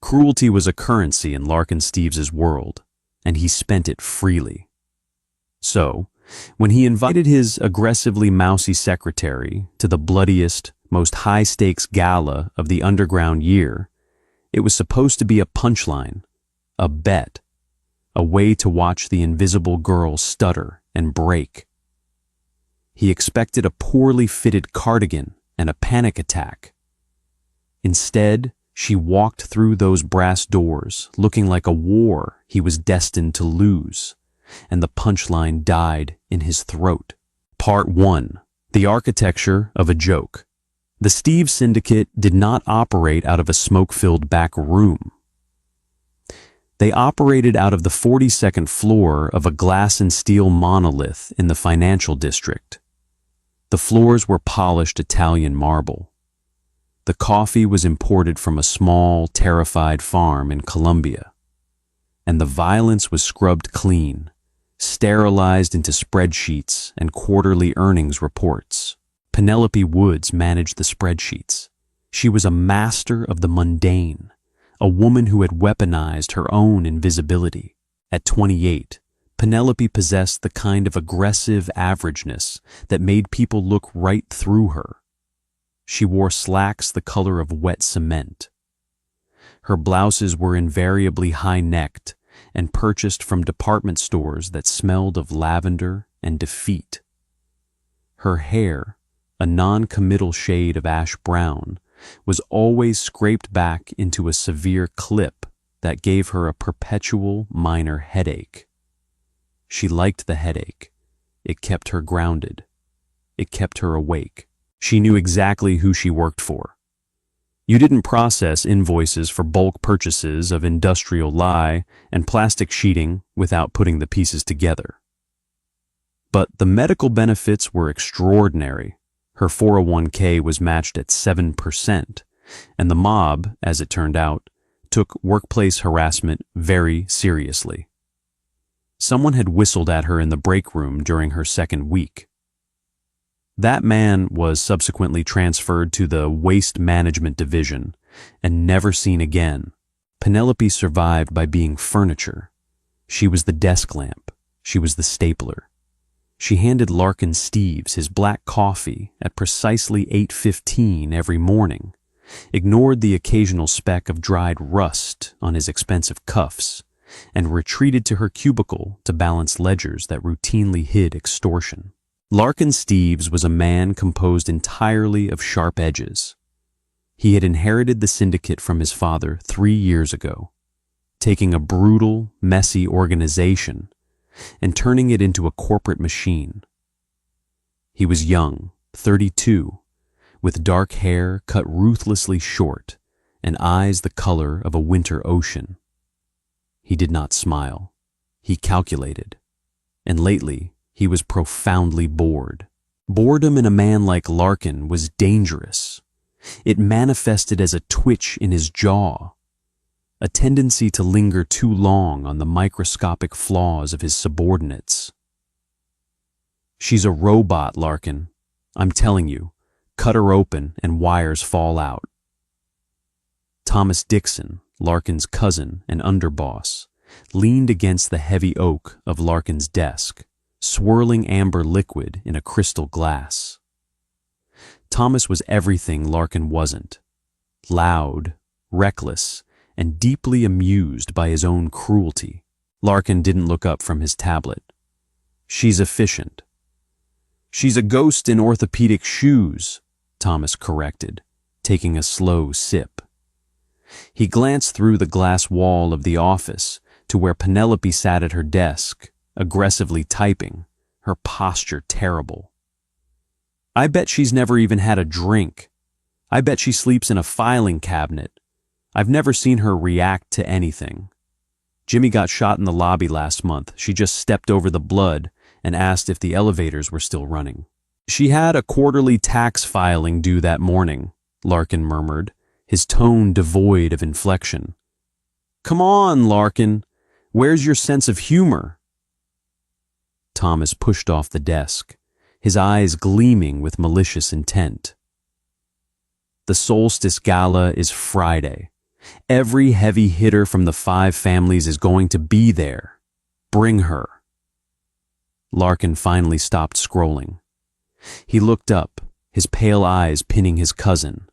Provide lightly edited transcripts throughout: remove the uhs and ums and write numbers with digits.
Cruelty was a currency in Larkin Steves's world, and he spent it freely. So, when he invited his aggressively mousy secretary to the bloodiest, most high-stakes gala of the underground year, it was supposed to be a punchline, a bet, a way to watch the invisible girl stutter and break. He expected a poorly fitted cardigan and a panic attack. Instead, she walked through those brass doors looking like a war he was destined to lose, and the punchline died in his throat. Part 1. The architecture of a joke. The Steves Syndicate did not operate out of a smoke-filled back room. They operated out of the 42nd floor of a glass and steel monolith in the financial district. The floors were polished Italian marble. The coffee was imported from a small, terrified farm in Colombia. And the violence was scrubbed clean, sterilized into spreadsheets and quarterly earnings reports. Penelope Woods managed the spreadsheets. She was a master of the mundane, a woman who had weaponized her own invisibility. At 28, Penelope possessed the kind of aggressive averageness that made people look right through her. She wore slacks the color of wet cement. Her blouses were invariably high-necked and purchased from department stores that smelled of lavender and defeat. Her hair, a non-committal shade of ash brown, was always scraped back into a severe clip that gave her a perpetual minor headache. She liked the headache. It kept her grounded. It kept her awake. She knew exactly who she worked for. You didn't process invoices for bulk purchases of industrial lye and plastic sheeting without putting the pieces together. But the medical benefits were extraordinary. Her 401k was matched at 7%, and the mob, as it turned out, took workplace harassment very seriously. Someone had whistled at her in the break room during her second week. That man was subsequently transferred to the waste management division and never seen again. Penelope survived by being furniture. She was the desk lamp. She was the stapler. She handed Larkin Steves his black coffee at precisely 8:15 every morning, ignored the occasional speck of dried rust on his expensive cuffs, and retreated to her cubicle to balance ledgers that routinely hid extortion. Larkin Steves was a man composed entirely of sharp edges. He had inherited the syndicate from his father 3 years ago, taking a brutal, messy organization and turning it into a corporate machine. He was young, 32, with dark hair cut ruthlessly short and eyes the color of a winter ocean. He did not smile. He calculated. And lately, he was profoundly bored. Boredom in a man like Larkin was dangerous. It manifested as a twitch in his jaw, a tendency to linger too long on the microscopic flaws of his subordinates. "She's a robot, Larkin. I'm telling you, cut her open and wires fall out." Thomas Dixon, Larkin's cousin and underboss, leaned against the heavy oak of Larkin's desk, swirling amber liquid in a crystal glass. Thomas was everything Larkin wasn't: loud, reckless, and deeply amused by his own cruelty. Larkin didn't look up from his tablet. "She's efficient." "She's a ghost in orthopedic shoes," Thomas corrected, taking a slow sip. He glanced through the glass wall of the office to where Penelope sat at her desk, aggressively typing, her posture terrible. "I bet she's never even had a drink. I bet she sleeps in a filing cabinet. I've never seen her react to anything. Jimmy got shot in the lobby last month. She just stepped over the blood and asked if the elevators were still running." "She had a quarterly tax filing due that morning," Larkin murmured, his tone devoid of inflection. "Come on, Larkin. Where's your sense of humor?" Thomas pushed off the desk, his eyes gleaming with malicious intent. "The Solstice Gala is Friday. Every heavy hitter from the 5 families is going to be there. Bring her. Larkin finally stopped scrolling. He looked up, his pale eyes pinning his cousin.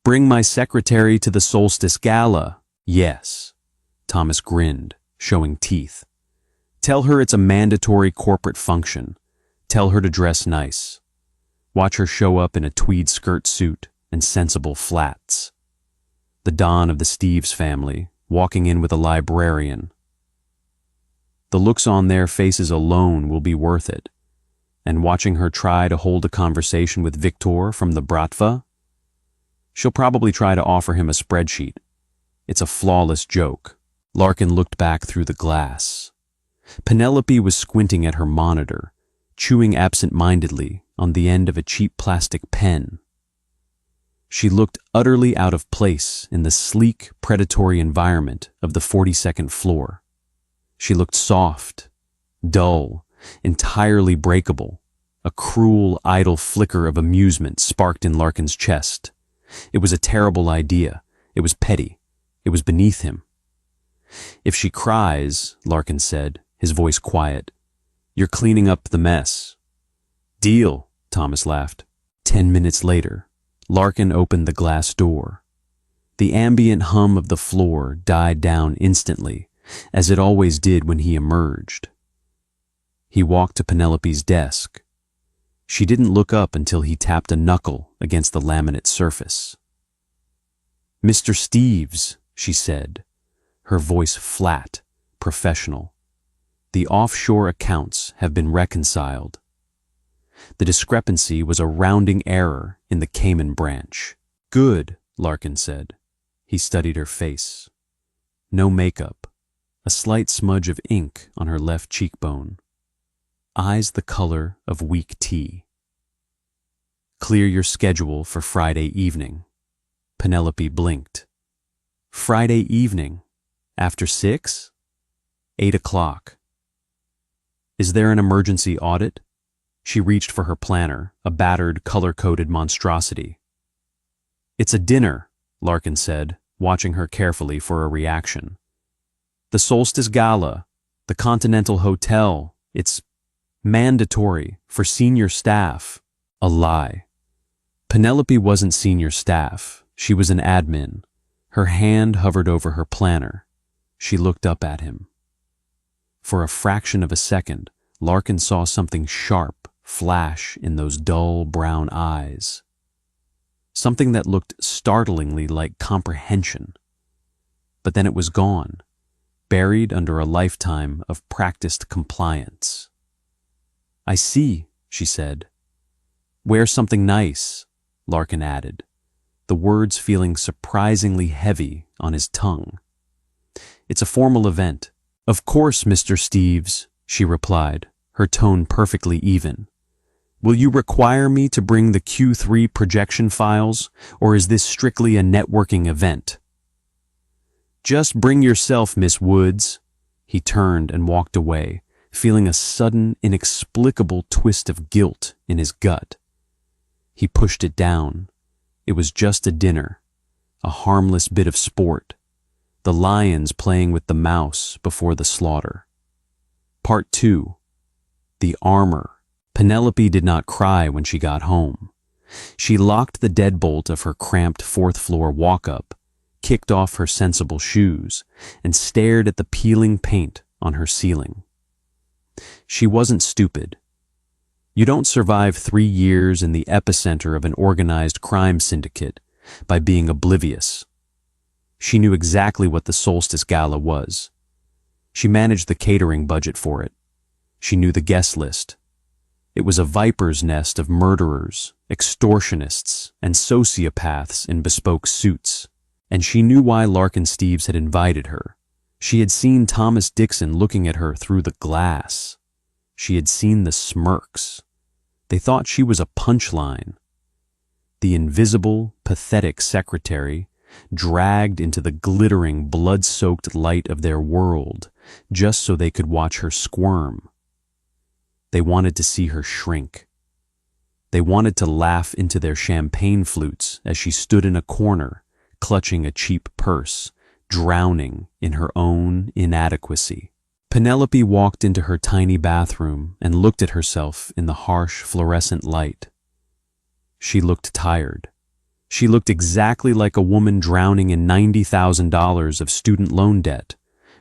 Bring my secretary to the Solstice Gala. Yes. Thomas grinned, showing teeth. Tell her it's a mandatory corporate function. Tell her to dress nice. Watch her show up in a tweed skirt suit and sensible flats. The Don of the Steves family, walking in with a librarian. The looks on their faces alone will be worth it. And watching her try to hold a conversation with Victor from the Bratva? She'll probably try to offer him a spreadsheet. It's a flawless joke. Larkin looked back through the glass. Penelope was squinting at her monitor, chewing absent-mindedly on the end of a cheap plastic pen. She looked utterly out of place in the sleek, predatory environment of the 42nd floor. She looked soft, dull, entirely breakable. A cruel, idle flicker of amusement sparked in Larkin's chest. It was a terrible idea. It was petty. It was beneath him. If she cries, Larkin said, his voice quiet, you're cleaning up the mess. Deal, Thomas laughed. 10 minutes later, Larkin opened the glass door. The ambient hum of the floor died down instantly, as it always did when he emerged. He walked to Penelope's desk. She didn't look up until he tapped a knuckle against the laminate surface. Mr. Steves, she said, her voice flat, professional. The offshore accounts have been reconciled. The discrepancy was a rounding error in the Cayman branch. Good, Larkin said. He studied her face. No makeup, a slight smudge of ink on her left cheekbone. Eyes the color of weak tea. Clear your schedule for Friday evening. Penelope blinked. Friday evening? After 6? 8 o'clock. Is there an emergency audit? She reached for her planner, a battered, color-coded monstrosity. It's a dinner, Larkin said, watching her carefully for a reaction. The Solstice Gala, the Continental Hotel, it's mandatory for senior staff. A lie. Penelope wasn't senior staff. She was an admin. Her hand hovered over her planner. She looked up at him. For a fraction of a second, Larkin saw something sharp flash in those dull brown eyes. Something that looked startlingly like comprehension. But then it was gone, buried under a lifetime of practiced compliance. I see, she said. Wear something nice, Larkin added, the words feeling surprisingly heavy on his tongue. It's a formal event. Of course, Mr. Steves, she replied, her tone perfectly even. Will you require me to bring the Q3 projection files, or is this strictly a networking event? Just bring yourself, Miss Woods. He turned and walked away, feeling a sudden, inexplicable twist of guilt in his gut. He pushed it down. It was just a dinner, a harmless bit of sport, the lions playing with the mouse before the slaughter. Part 2. The armor. Penelope did not cry when she got home. She locked the deadbolt of her cramped 4th-floor walk-up, kicked off her sensible shoes, and stared at the peeling paint on her ceiling. She wasn't stupid. You don't survive 3 years in the epicenter of an organized crime syndicate by being oblivious. She knew exactly what the Solstice Gala was. She managed the catering budget for it. She knew the guest list. It was a viper's nest of murderers, extortionists, and sociopaths in bespoke suits. And she knew why Larkin Steves had invited her. She had seen Thomas Dixon looking at her through the glass. She had seen the smirks. They thought she was a punchline. The invisible, pathetic secretary, dragged into the glittering, blood-soaked light of their world, just so they could watch her squirm. They wanted to see her shrink. They wanted to laugh into their champagne flutes as she stood in a corner, clutching a cheap purse, drowning in her own inadequacy. Penelope walked into her tiny bathroom and looked at herself in the harsh fluorescent light. She looked tired. She looked exactly like a woman drowning in $90,000 of student loan debt,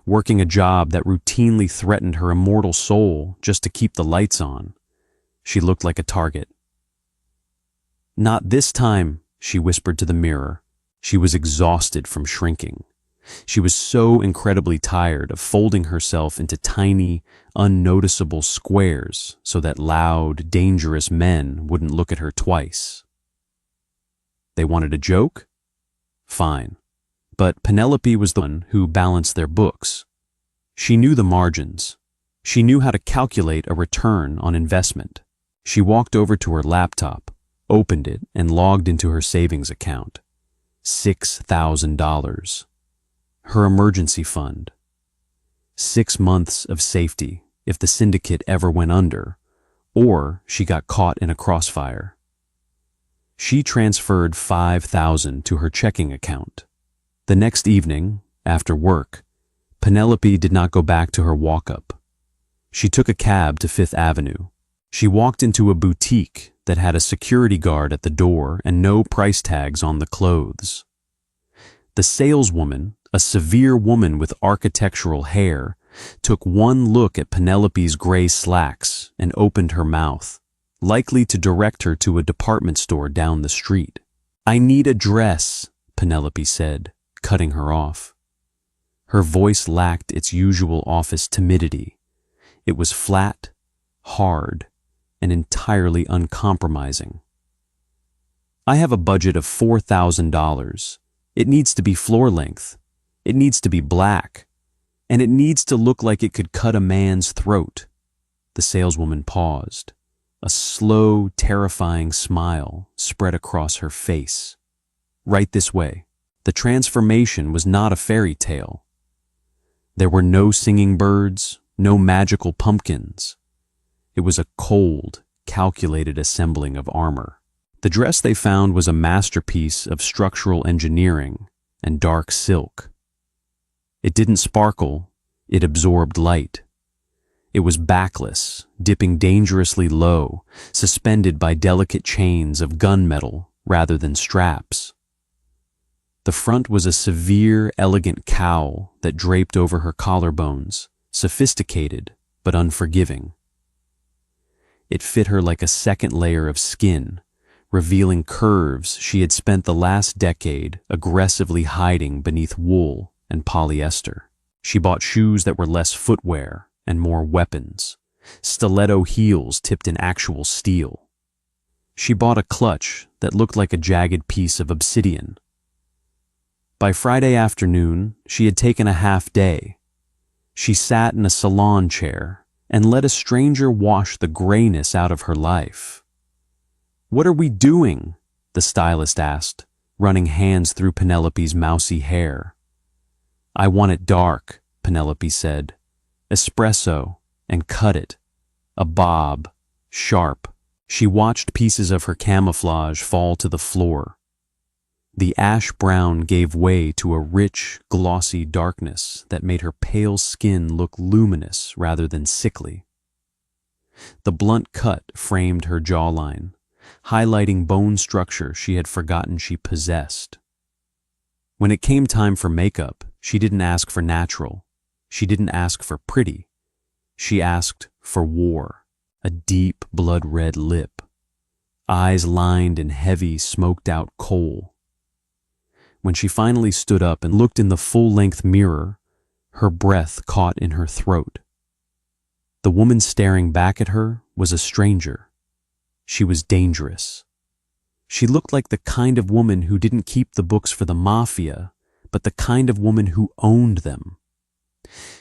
working a job that routinely threatened her immortal soul just to keep the lights on. She looked like a target. "Not this time," she whispered to the mirror. She was exhausted from shrinking. She was so incredibly tired of folding herself into tiny, unnoticeable squares so that loud, dangerous men wouldn't look at her twice. They wanted a joke? Fine. But Penelope was the one who balanced their books. She knew the margins. She knew how to calculate a return on investment. She walked over to her laptop, opened it, and logged into her savings account. $6,000. Her emergency fund. 6 months of safety if the syndicate ever went under, or she got caught in a crossfire. She transferred $5,000 to her checking account. The next evening, after work, Penelope did not go back to her walk-up. She took a cab to Fifth Avenue. She walked into a boutique that had a security guard at the door and no price tags on the clothes. The saleswoman, a severe woman with architectural hair, took one look at Penelope's gray slacks and opened her mouth, likely to direct her to a department store down the street. "I need a dress," Penelope said, cutting her off. Her voice lacked its usual office timidity. It was flat, hard, and entirely uncompromising. "I have a budget of $4,000. It needs to be floor length. It needs to be black. And it needs to look like it could cut a man's throat." The saleswoman paused. A slow, terrifying smile spread across her face. "Right this way." The transformation was not a fairy tale. There were no singing birds, no magical pumpkins. It was a cold, calculated assembling of armor. The dress they found was a masterpiece of structural engineering and dark silk. It didn't sparkle, it absorbed light. It was backless, dipping dangerously low, suspended by delicate chains of gunmetal rather than straps. The front was a severe, elegant cowl that draped over her collarbones, sophisticated but unforgiving. It fit her like a second layer of skin, revealing curves she had spent the last decade aggressively hiding beneath wool and polyester. She bought shoes that were less footwear and more weapons, stiletto heels tipped in actual steel. She bought a clutch that looked like a jagged piece of obsidian. By Friday afternoon, she had taken a half day. She sat in a salon chair and let a stranger wash the grayness out of her life. "What are we doing?" the stylist asked, running hands through Penelope's mousy hair. "I want it dark," Penelope said. "Espresso, and cut it. A bob, sharp." She watched pieces of her camouflage fall to the floor. The ash brown gave way to a rich, glossy darkness that made her pale skin look luminous rather than sickly. The blunt cut framed her jawline, highlighting bone structure she had forgotten she possessed. When it came time for makeup, she didn't ask for natural. She didn't ask for pretty. She asked for war, a deep blood-red lip, eyes lined in heavy, smoked-out coal. When she finally stood up and looked in the full-length mirror, her breath caught in her throat. The woman staring back at her was a stranger. She was dangerous. She looked like the kind of woman who didn't keep the books for the mafia, but the kind of woman who owned them.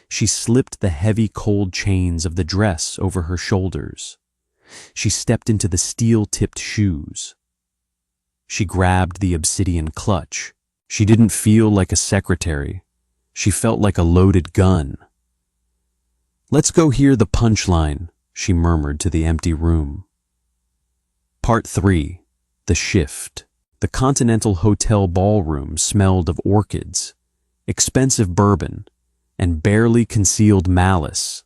She slipped the heavy, cold chains of the dress over her shoulders. She stepped into the steel-tipped shoes. She grabbed the obsidian clutch. She didn't feel like a secretary. She felt like a loaded gun. "Let's go hear the punchline," she murmured to the empty room. Part 3. The Shift. The Continental Hotel ballroom smelled of orchids, expensive bourbon, and barely concealed malice.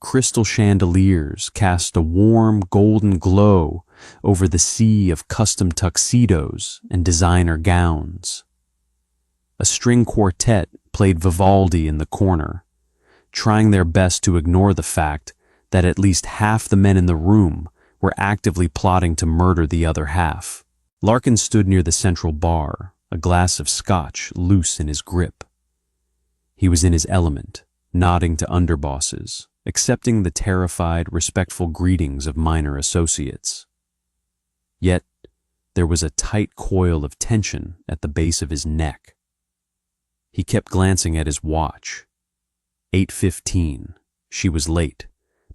Crystal chandeliers cast a warm golden glow over the sea of custom tuxedos and designer gowns. A string quartet played Vivaldi in the corner, trying their best to ignore the fact that at least half the men in the room were actively plotting to murder the other half. Larkin stood near the central bar, a glass of scotch loose in his grip. He was in his element, nodding to underbosses, accepting the terrified, respectful greetings of minor associates. Yet, there was a tight coil of tension at the base of his neck. He kept glancing at his watch. 8:15. She was late.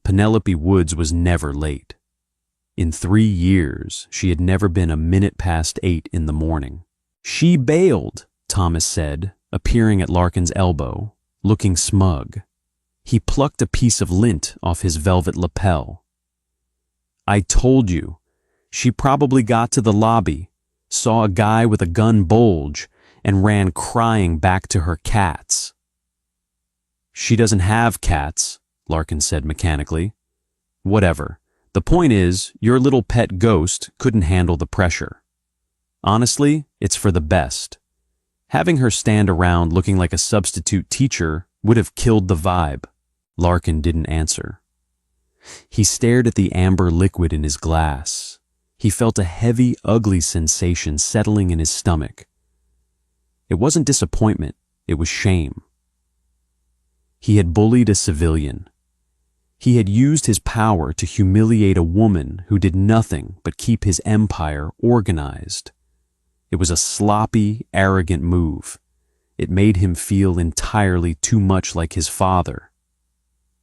Penelope Woods was never late. In 3 years, she had never been a minute past 8 in the morning. "She bailed," Thomas said, appearing at Larkin's elbow, looking smug. He plucked a piece of lint off his velvet lapel. "I told you. She probably got to the lobby, saw a guy with a gun bulge, and ran crying back to her cats." "She doesn't have cats," Larkin said mechanically. "Whatever. The point is, your little pet ghost couldn't handle the pressure. Honestly, it's for the best. Having her stand around looking like a substitute teacher would have killed the vibe." Larkin didn't answer. He stared at the amber liquid in his glass. He felt a heavy, ugly sensation settling in his stomach. It wasn't disappointment, it was shame. He had bullied a civilian. He had used his power to humiliate a woman who did nothing but keep his empire organized. It was a sloppy, arrogant move. It made him feel entirely too much like his father.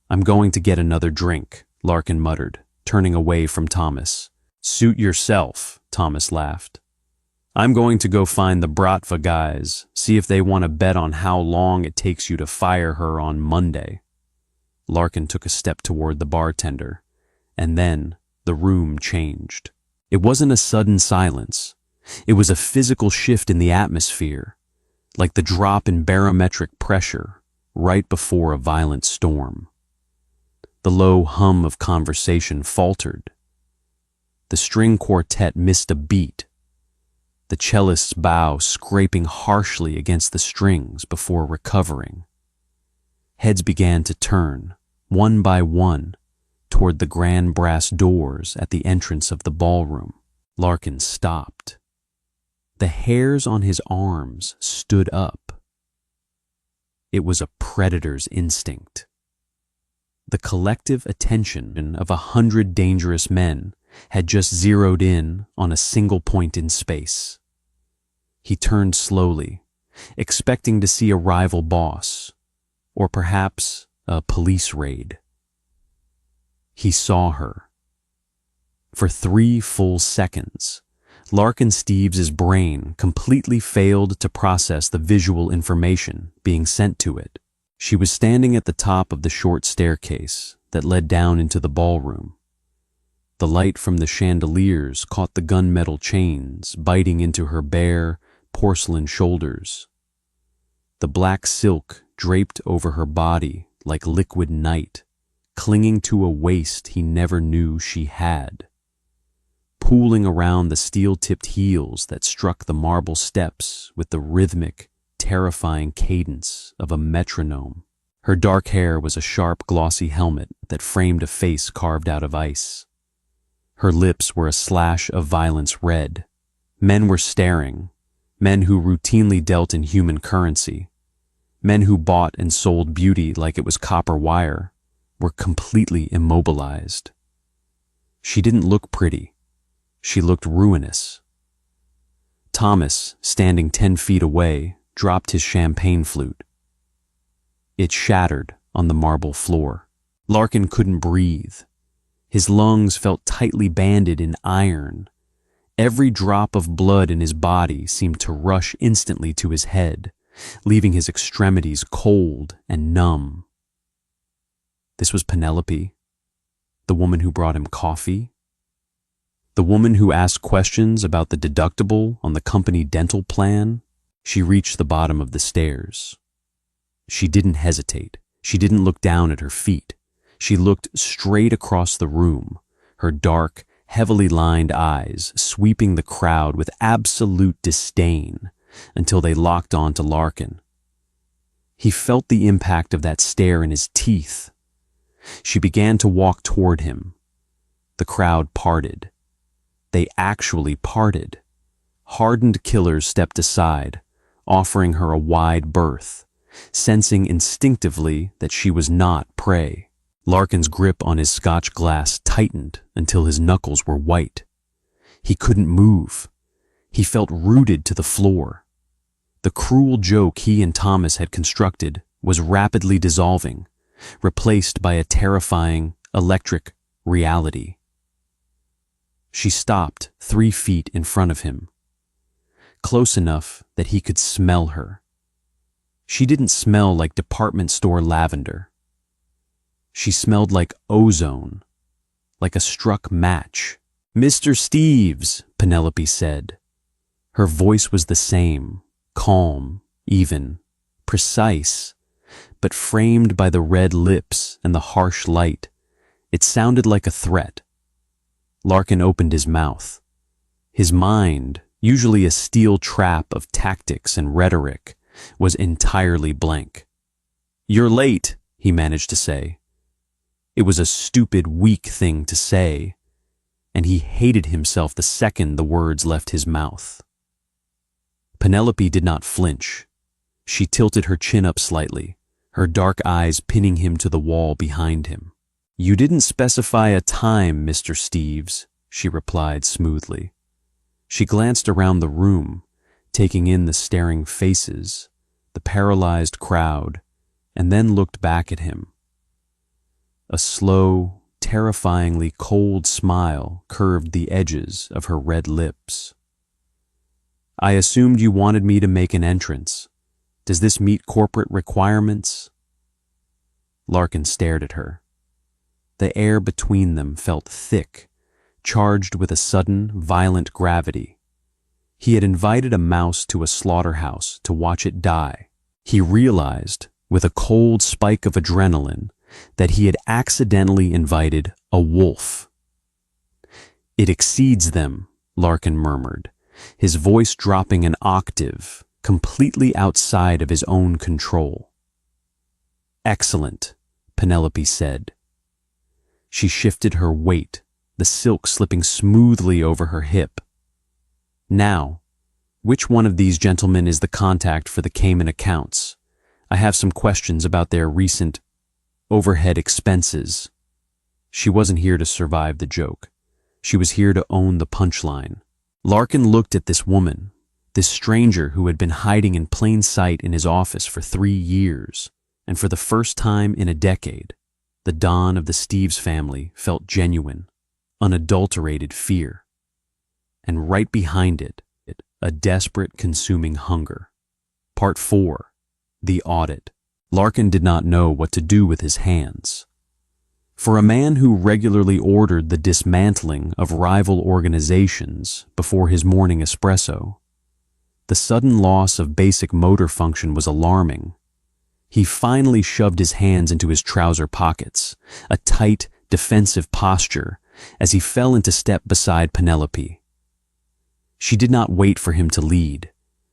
"I'm going to get another drink," Larkin muttered, turning away from Thomas. "Suit yourself," Thomas laughed. "I'm going to go find the Bratva guys, see if they want to bet on how long it takes you to fire her on Monday." Larkin took a step toward the bartender, and then the room changed. It wasn't a sudden silence. It was a physical shift in the atmosphere, like the drop in barometric pressure right before a violent storm. The low hum of conversation faltered. The string quartet missed a beat, the cellist's bow scraping harshly against the strings before recovering. Heads began to turn, one by one, toward the grand brass doors at the entrance of the ballroom. Larkin stopped. The hairs on his arms stood up. It was a predator's instinct. The collective attention of 100 dangerous men had just zeroed in on a single point in space. He turned slowly, expecting to see a rival boss, or perhaps a police raid. He saw her. For 3 full seconds, Larkin Steves' brain completely failed to process the visual information being sent to it. She was standing at the top of the short staircase that led down into the ballroom. The light from the chandeliers caught the gunmetal chains biting into her bare, porcelain shoulders. The black silk draped over her body like liquid night, clinging to a waist he never knew she had. Pooling around the steel-tipped heels that struck the marble steps with the rhythmic, terrifying cadence of a metronome. Her dark hair was a sharp, glossy helmet that framed a face carved out of ice. Her lips were a slash of violence red. Men were staring, men who routinely dealt in human currency, men who bought and sold beauty like it was copper wire, were completely immobilized. She didn't look pretty. She looked ruinous. Thomas, standing 10 feet away, dropped his champagne flute. It shattered on the marble floor. Larkin couldn't breathe. His lungs felt tightly banded in iron. Every drop of blood in his body seemed to rush instantly to his head, leaving his extremities cold and numb. This was Penelope, the woman who brought him coffee. The woman who asked questions about the deductible on the company dental plan? She reached the bottom of the stairs. She didn't hesitate. She didn't look down at her feet. She looked straight across the room, her dark, heavily lined eyes sweeping the crowd with absolute disdain until they locked on to Larkin. He felt the impact of that stare in his teeth. She began to walk toward him. The crowd parted. They actually parted. Hardened killers stepped aside, offering her a wide berth, sensing instinctively that she was not prey. Larkin's grip on his Scotch glass tightened until his knuckles were white. He couldn't move. He felt rooted to the floor. The cruel joke he and Thomas had constructed was rapidly dissolving, replaced by a terrifying, electric reality. She stopped 3 feet in front of him, close enough that he could smell her. She didn't smell like department store lavender. She smelled like ozone, like a struck match. "Mr. Steeves," Penelope said. Her voice was the same, calm, even, precise, but framed by the red lips and the harsh light. It sounded like a threat. Larkin opened his mouth. His mind, usually a steel trap of tactics and rhetoric, was entirely blank. "You're late," he managed to say. It was a stupid, weak thing to say, and he hated himself the second the words left his mouth. Penelope did not flinch. She tilted her chin up slightly, her dark eyes pinning him to the wall behind him. "You didn't specify a time, Mr. Steeves," she replied smoothly. She glanced around the room, taking in the staring faces, the paralyzed crowd, and then looked back at him. A slow, terrifyingly cold smile curved the edges of her red lips. "I assumed you wanted me to make an entrance. Does this meet corporate requirements?" Larkin stared at her. The air between them felt thick, charged with a sudden, violent gravity. He had invited a mouse to a slaughterhouse to watch it die. He realized, with a cold spike of adrenaline, that he had accidentally invited a wolf. "It exceeds them," Larkin murmured, his voice dropping an octave, completely outside of his own control. "Excellent," Penelope said. She shifted her weight, the silk slipping smoothly over her hip. "Now, which one of these gentlemen is the contact for the Cayman accounts? I have some questions about their recent overhead expenses." She wasn't here to survive the joke. She was here to own the punchline. Larkin looked at this woman, this stranger who had been hiding in plain sight in his office for 3 years, and for the first time in a decade, the dawn of the Steeves family felt genuine, unadulterated fear. And right behind it, a desperate, consuming hunger. Part 4. The Audit. Larkin did not know what to do with his hands. For a man who regularly ordered the dismantling of rival organizations before his morning espresso, the sudden loss of basic motor function was alarming. He finally shoved his hands into his trouser pockets, a tight, defensive posture, as he fell into step beside Penelope. She did not wait for him to lead.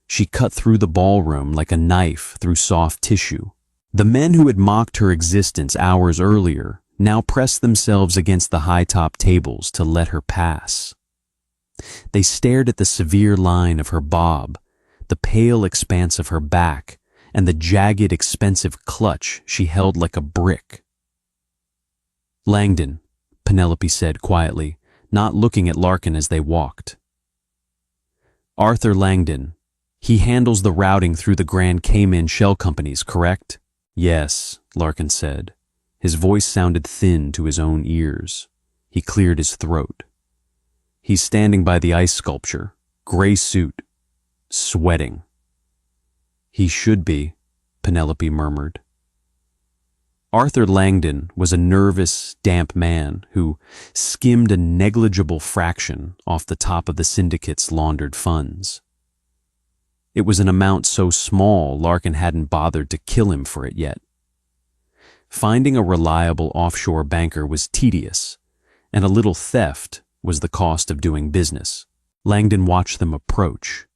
She cut through the ballroom like a knife through soft tissue. The men who had mocked her existence hours earlier now pressed themselves against the high-top tables to let her pass. They stared at the severe line of her bob, the pale expanse of her back, and the jagged, expensive clutch she held like a brick. "Langdon," Penelope said quietly, not looking at Larkin as they walked. "Arthur Langdon. He handles the routing through the Grand Cayman shell companies, correct?" "Yes," Larkin said. His voice sounded thin to his own ears. He cleared his throat. "He's standing by the ice sculpture, gray suit, sweating." "He should be," Penelope murmured. Arthur Langdon was a nervous, damp man who skimmed a negligible fraction off the top of the syndicate's laundered funds. It was an amount so small Larkin hadn't bothered to kill him for it yet. Finding a reliable offshore banker was tedious, and a little theft was the cost of doing business. Langdon watched them approach.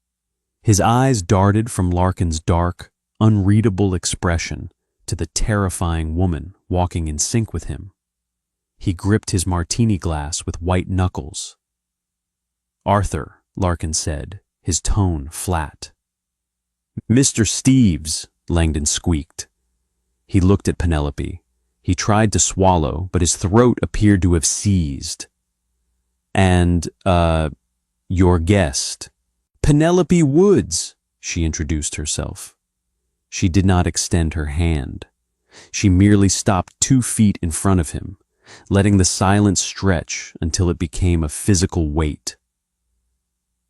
His eyes darted from Larkin's dark, unreadable expression to the terrifying woman walking in sync with him. He gripped his martini glass with white knuckles. "Arthur," Larkin said, his tone flat. "Mr. Steeves," Langdon squeaked. He looked at Penelope. He tried to swallow, but his throat appeared to have seized. "And, your guest." "Penelope Woods," she introduced herself. She did not extend her hand. She merely stopped 2 feet in front of him, letting the silence stretch until it became a physical weight.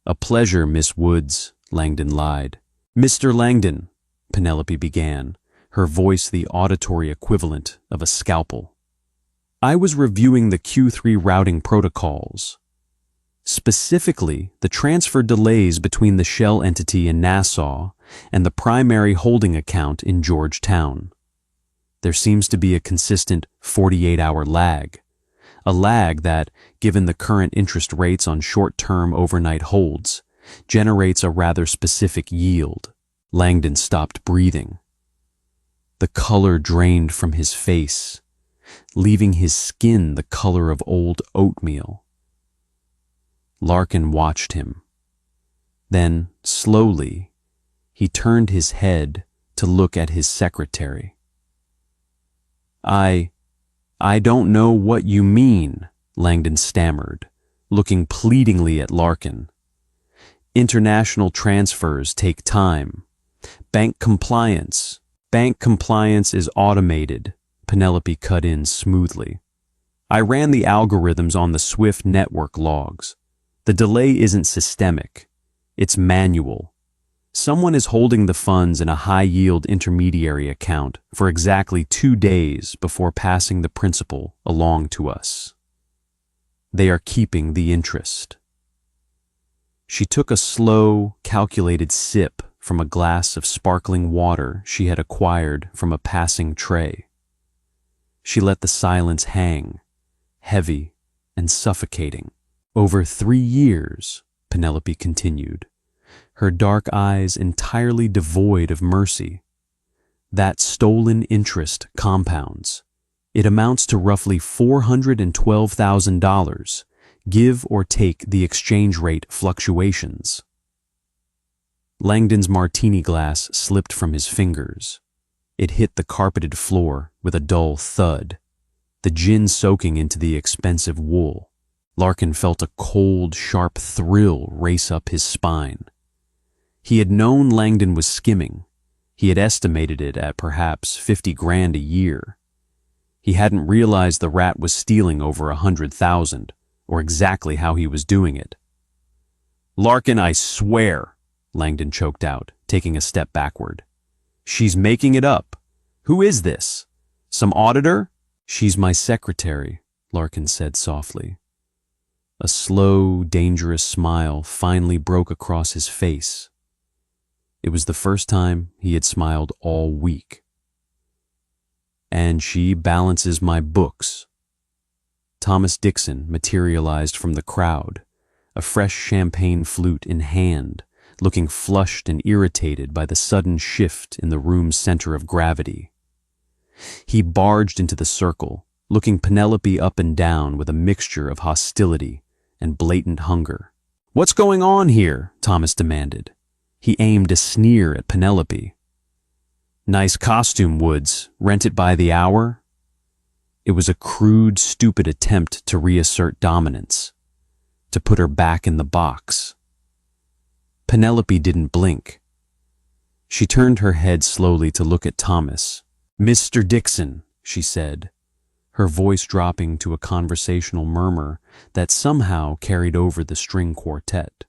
"A pleasure, Miss Woods," Langdon lied. "Mr. Langdon," Penelope began, her voice the auditory equivalent of a scalpel. "I was reviewing the Q3 routing protocols. Specifically, the transfer delays between the shell entity in Nassau and the primary holding account in Georgetown. There seems to be a consistent 48-hour lag, a lag that, given the current interest rates on short-term overnight holds, generates a rather specific yield." Langdon stopped breathing. The color drained from his face, leaving his skin the color of old oatmeal. Larkin watched him. Then, slowly, he turned his head to look at his secretary. I don't know what you mean," Langdon stammered, looking pleadingly at Larkin. "International transfers take time. Bank compliance is automated," Penelope cut in smoothly. "I ran the algorithms on the Swift network logs. The delay isn't systemic. It's manual. Someone is holding the funds in a high-yield intermediary account for exactly 2 days before passing the principal along to us. They are keeping the interest." She took a slow, calculated sip from a glass of sparkling water she had acquired from a passing tray. She let the silence hang, heavy and suffocating. "Over 3 years," Penelope continued, her dark eyes entirely devoid of mercy. "That stolen interest compounds. It amounts to roughly $412,000, give or take the exchange rate fluctuations." Langdon's martini glass slipped from his fingers. It hit the carpeted floor with a dull thud, the gin soaking into the expensive wool. Larkin felt a cold, sharp thrill race up his spine. He had known Langdon was skimming. He had estimated it at perhaps 50 grand a year. He hadn't realized the rat was stealing over 100,000, or exactly how he was doing it. "Larkin, I swear," Langdon choked out, taking a step backward. "She's making it up. Who is this? Some auditor?" "She's my secretary," Larkin said softly. A slow, dangerous smile finally broke across his face. It was the first time he had smiled all week. "And she balances my books." Thomas Dixon materialized from the crowd, a fresh champagne flute in hand, looking flushed and irritated by the sudden shift in the room's center of gravity. He barged into the circle, looking Penelope up and down with a mixture of hostility and blatant hunger. "What's going on here?" Thomas demanded. He aimed a sneer at Penelope. "Nice costume, Woods. Rent it by the hour?" It was a crude, stupid attempt to reassert dominance, to put her back in the box. Penelope didn't blink. She turned her head slowly to look at Thomas. "Mr. Dixon," she said, her voice dropping to a conversational murmur that somehow carried over the string quartet.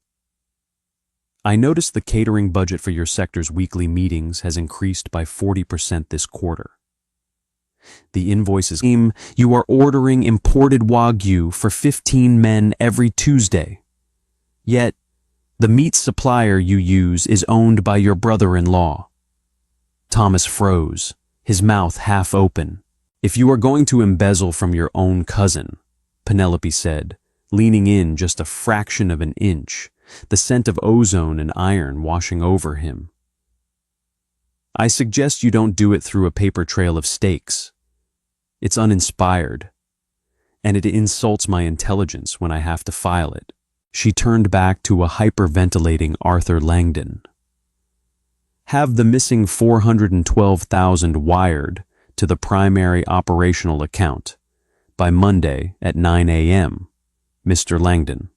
"I noticed the catering budget for your sector's weekly meetings has increased by 40% this quarter. The invoices came. You are ordering imported Wagyu for 15 men every Tuesday. Yet, the meat supplier you use is owned by your brother-in-law. Thomas froze, his mouth half open. If you are going to embezzle from your own cousin, Penelope said, leaning in just a fraction of an inch, the scent of ozone and iron washing over him. I suggest you don't do it through a paper trail of steaks. It's uninspired, and it insults my intelligence when I have to file it. She turned back to a hyperventilating Arthur Langdon. Have the missing 412,000 wired to the primary operational account by Monday at 9 a.m., Mr. Langdon.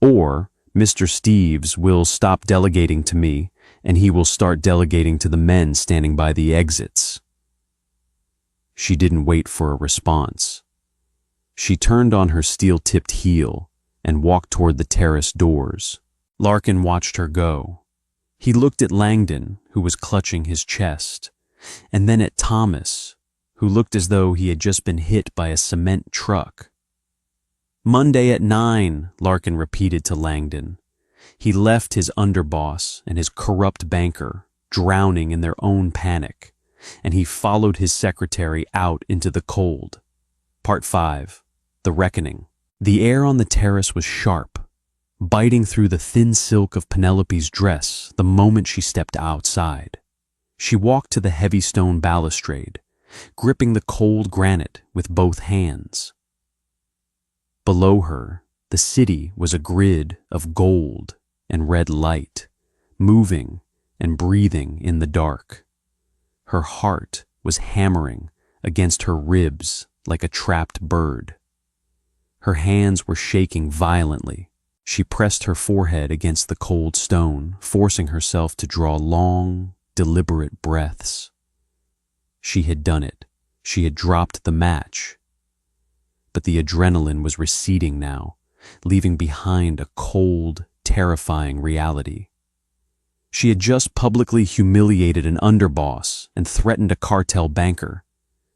Or Mr. Steves will stop delegating to me and he will start delegating to the men standing by the exits. She didn't wait for a response. She turned on her steel-tipped heel and walked toward the terrace doors. Larkin watched her go. He looked at Langdon, who was clutching his chest, and then at Thomas, who looked as though he had just been hit by a cement truck. Monday at 9, Larkin repeated to Langdon. He left his underboss and his corrupt banker drowning in their own panic, and he followed his secretary out into the cold. Part 5. The Reckoning. The air on the terrace was sharp, biting through the thin silk of Penelope's dress the moment she stepped outside. She walked to the heavy stone balustrade, gripping the cold granite with both hands. Below her, the city was a grid of gold and red light, moving and breathing in the dark. Her heart was hammering against her ribs like a trapped bird. Her hands were shaking violently. She pressed her forehead against the cold stone, forcing herself to draw long, deliberate breaths. She had done it. She had dropped the match. But the adrenaline was receding now, leaving behind a cold, terrifying reality. She had just publicly humiliated an underboss and threatened a cartel banker.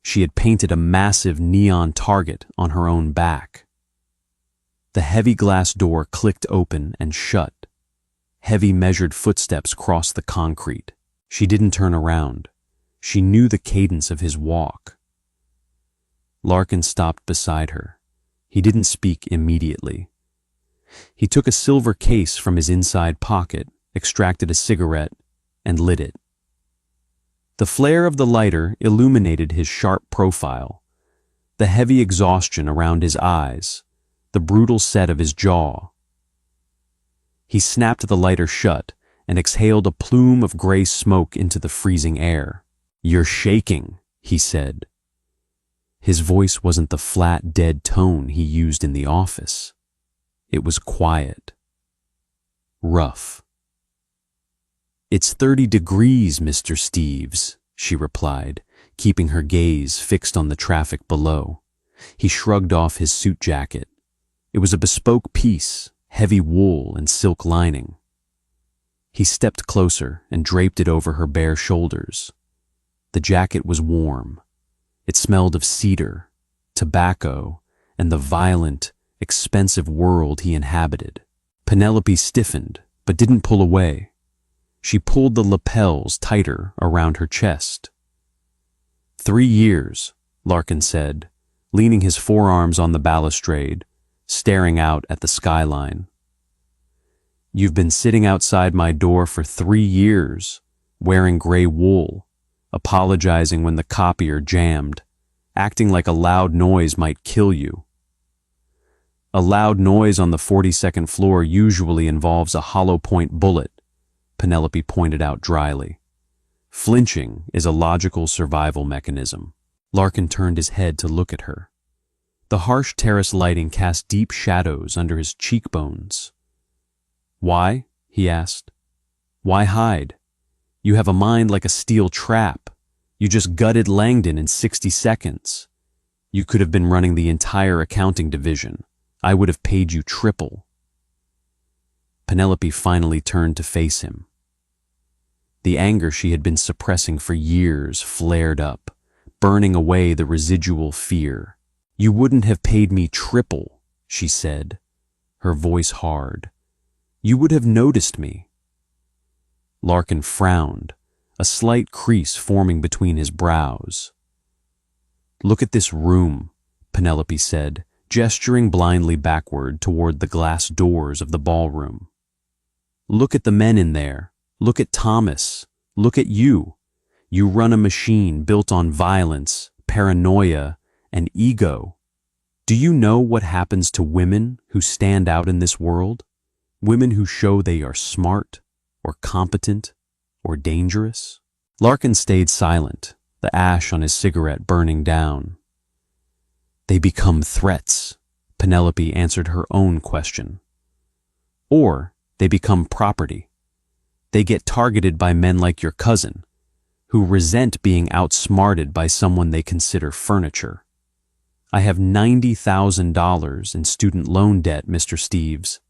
She had painted a massive neon target on her own back. The heavy glass door clicked open and shut. Heavy measured footsteps crossed the concrete. She didn't turn around. She knew the cadence of his walk. Larkin stopped beside her. He didn't speak immediately. He took a silver case from his inside pocket, extracted a cigarette, and lit it. The flare of the lighter illuminated his sharp profile, the heavy exhaustion around his eyes, the brutal set of his jaw. He snapped the lighter shut and exhaled a plume of gray smoke into the freezing air. "You're shaking," he said. His voice wasn't the flat, dead tone he used in the office. It was quiet, rough. "It's 30 degrees, Mr. Steves," she replied, keeping her gaze fixed on the traffic below. He shrugged off his suit jacket. It was a bespoke piece, heavy wool and silk lining. He stepped closer and draped it over her bare shoulders. The jacket was warm. It smelled of cedar, tobacco, and the violent, expensive world he inhabited. Penelope stiffened, but didn't pull away. She pulled the lapels tighter around her chest. 3 years, Larkin said, leaning his forearms on the balustrade, staring out at the skyline. "You've been sitting outside my door for 3 years, wearing gray wool, apologizing when the copier jammed, acting like a loud noise might kill you." "A loud noise on the 42nd floor usually involves a hollow point bullet," Penelope pointed out dryly. "Flinching is a logical survival mechanism." Larkin turned his head to look at her. The harsh terrace lighting cast deep shadows under his cheekbones. "Why?" he asked. "Why hide? You have a mind like a steel trap. You just gutted Langdon in 60 seconds. You could have been running the entire accounting division. I would have paid you triple." Penelope finally turned to face him. The anger she had been suppressing for years flared up, burning away the residual fear. "You wouldn't have paid me triple," she said, her voice hard. "You would have noticed me." Larkin frowned, a slight crease forming between his brows. "Look at this room," Penelope said, gesturing blindly backward toward the glass doors of the ballroom. "Look at the men in there. Look at Thomas. Look at you. You run a machine built on violence, paranoia, and ego. Do you know what happens to women who stand out in this world? Women who show they are smart, or competent, or dangerous?" Larkin stayed silent, the ash on his cigarette burning down. "They become threats," Penelope answered her own question. "Or they become property. They get targeted by men like your cousin, who resent being outsmarted by someone they consider furniture. I have $90,000 in student loan debt, Mr. Steves.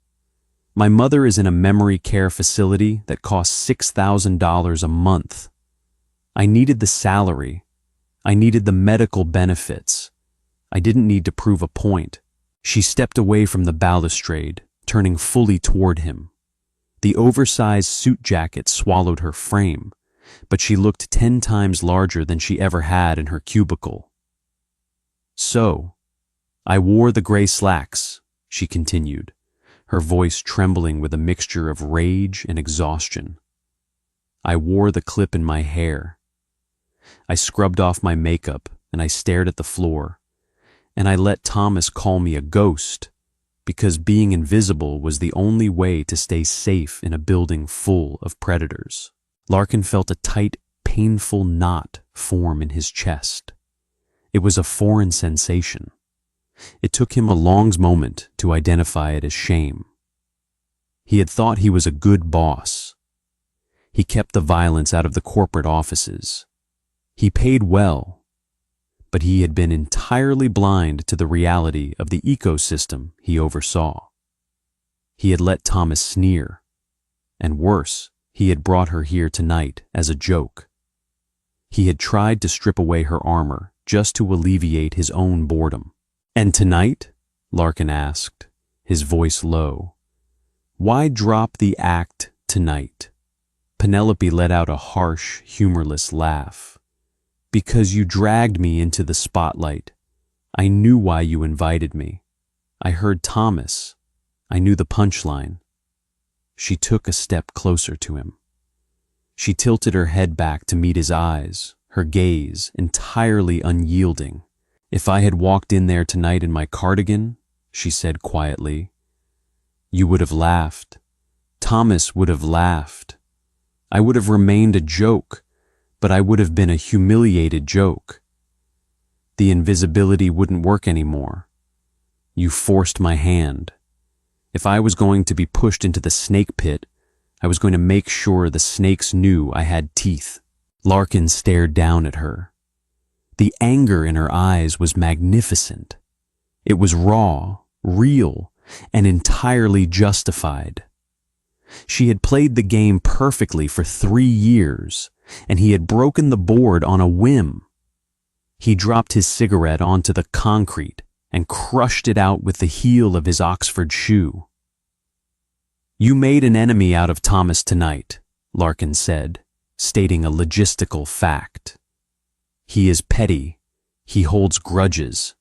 My mother is in a memory care facility that costs $6,000 a month. I needed the salary. I needed the medical benefits. I didn't need to prove a point." She stepped away from the balustrade, turning fully toward him. The oversized suit jacket swallowed her frame, but she looked 10 times larger than she ever had in her cubicle. "So, I wore the gray slacks," she continued, her voice trembling with a mixture of rage and exhaustion. "I wore the clip in my hair. I scrubbed off my makeup and I stared at the floor, and I let Thomas call me a ghost because being invisible was the only way to stay safe in a building full of predators." Larkin felt a tight, painful knot form in his chest. It was a foreign sensation. It took him a long moment to identify it as shame. He had thought he was a good boss. He kept the violence out of the corporate offices. He paid well, but he had been entirely blind to the reality of the ecosystem he oversaw. He had let Thomas sneer, and worse, he had brought her here tonight as a joke. He had tried to strip away her armor just to alleviate his own boredom. "And tonight?" Larkin asked, his voice low. "Why drop the act tonight?" Penelope let out a harsh, humorless laugh. "Because you dragged me into the spotlight. I knew why you invited me. I heard Thomas. I knew the punchline." She took a step closer to him. She tilted her head back to meet his eyes, her gaze entirely unyielding. "If I had walked in there tonight in my cardigan," she said quietly, "you would have laughed. Thomas would have laughed. I would have remained a joke, but I would have been a humiliated joke. The invisibility wouldn't work anymore. You forced my hand. If I was going to be pushed into the snake pit, I was going to make sure the snakes knew I had teeth." Larkin stared down at her. The anger in her eyes was magnificent. It was raw, real, and entirely justified. She had played the game perfectly for 3 years, and he had broken the board on a whim. He dropped his cigarette onto the concrete and crushed it out with the heel of his Oxford shoe. "You made an enemy out of Thomas tonight," Larkin said, stating a logistical fact. "He is petty. He holds grudges."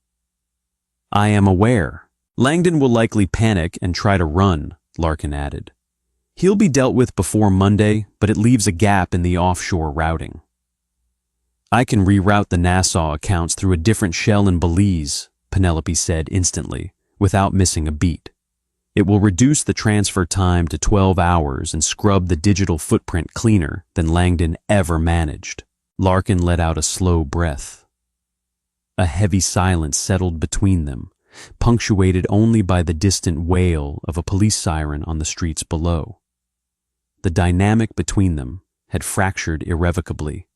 "I am aware. Langdon will likely panic and try to run," Larkin added. "He'll be dealt with before Monday, but it leaves a gap in the offshore routing. I can reroute the Nassau accounts through a different shell in Belize," Penelope said instantly, without missing a beat. "It will reduce the transfer time to 12 hours and scrub the digital footprint cleaner than Langdon ever managed." Larkin let out a slow breath. A heavy silence settled between them, punctuated only by the distant wail of a police siren on the streets below. The dynamic between them had fractured irrevocably.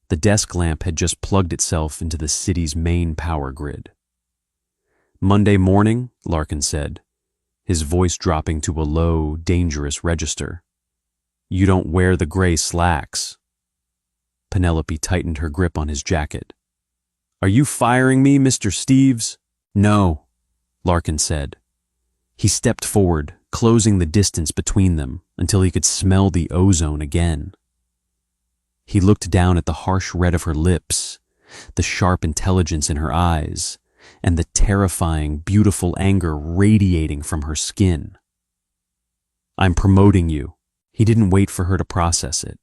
The desk lamp had just plugged itself into the city's main power grid. "Monday morning," Larkin said, his voice dropping to a low, dangerous register. "You don't wear the gray slacks." Penelope tightened her grip on his jacket. "Are you firing me, Mr. Steves?" "No," Larkin said. He stepped forward, closing the distance between them until he could smell the ozone again. He looked down at the harsh red of her lips, the sharp intelligence in her eyes, and the terrifying, beautiful anger radiating from her skin. "I'm promoting you." He didn't wait for her to process it.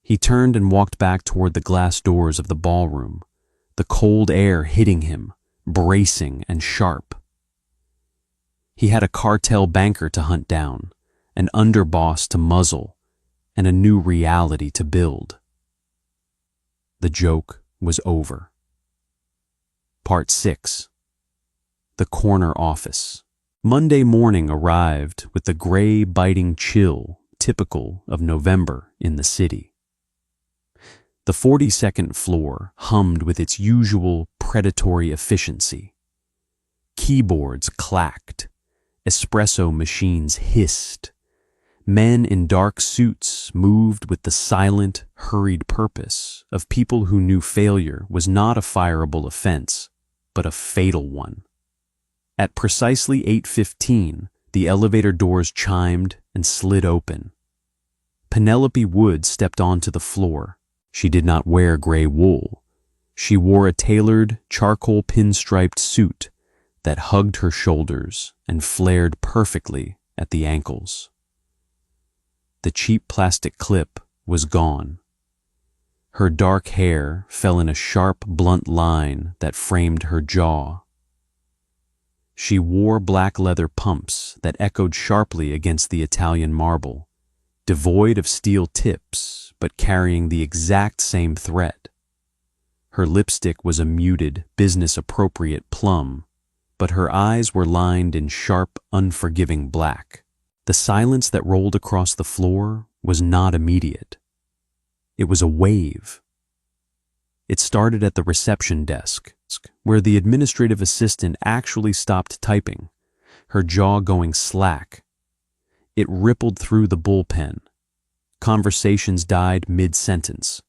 He turned and walked back toward the glass doors of the ballroom, the cold air hitting him, bracing and sharp. He had a cartel banker to hunt down, an underboss to muzzle, and a new reality to build. The joke was over. Part 6. The corner office. Monday morning arrived with the gray, biting chill typical of November in the city. The 42nd floor hummed with its usual predatory efficiency. Keyboards clacked, espresso machines hissed. Men in dark suits moved with the silent, hurried purpose of people who knew failure was not a fireable offense, but a fatal one. At precisely 8:15, the elevator doors chimed and slid open. Penelope Wood stepped onto the floor. She did not wear gray wool. She wore a tailored, charcoal pinstriped suit that hugged her shoulders and flared perfectly at the ankles. The cheap plastic clip was gone. Her dark hair fell in a sharp, blunt line that framed her jaw. She wore black leather pumps that echoed sharply against the Italian marble, devoid of steel tips but carrying the exact same threat. Her lipstick was a muted, business-appropriate plum, but her eyes were lined in sharp, unforgiving black. The silence that rolled across the floor was not immediate. It was a wave. It started at the reception desk, where the administrative assistant actually stopped typing, her jaw going slack. It rippled through the bullpen. Conversations died mid-sentence.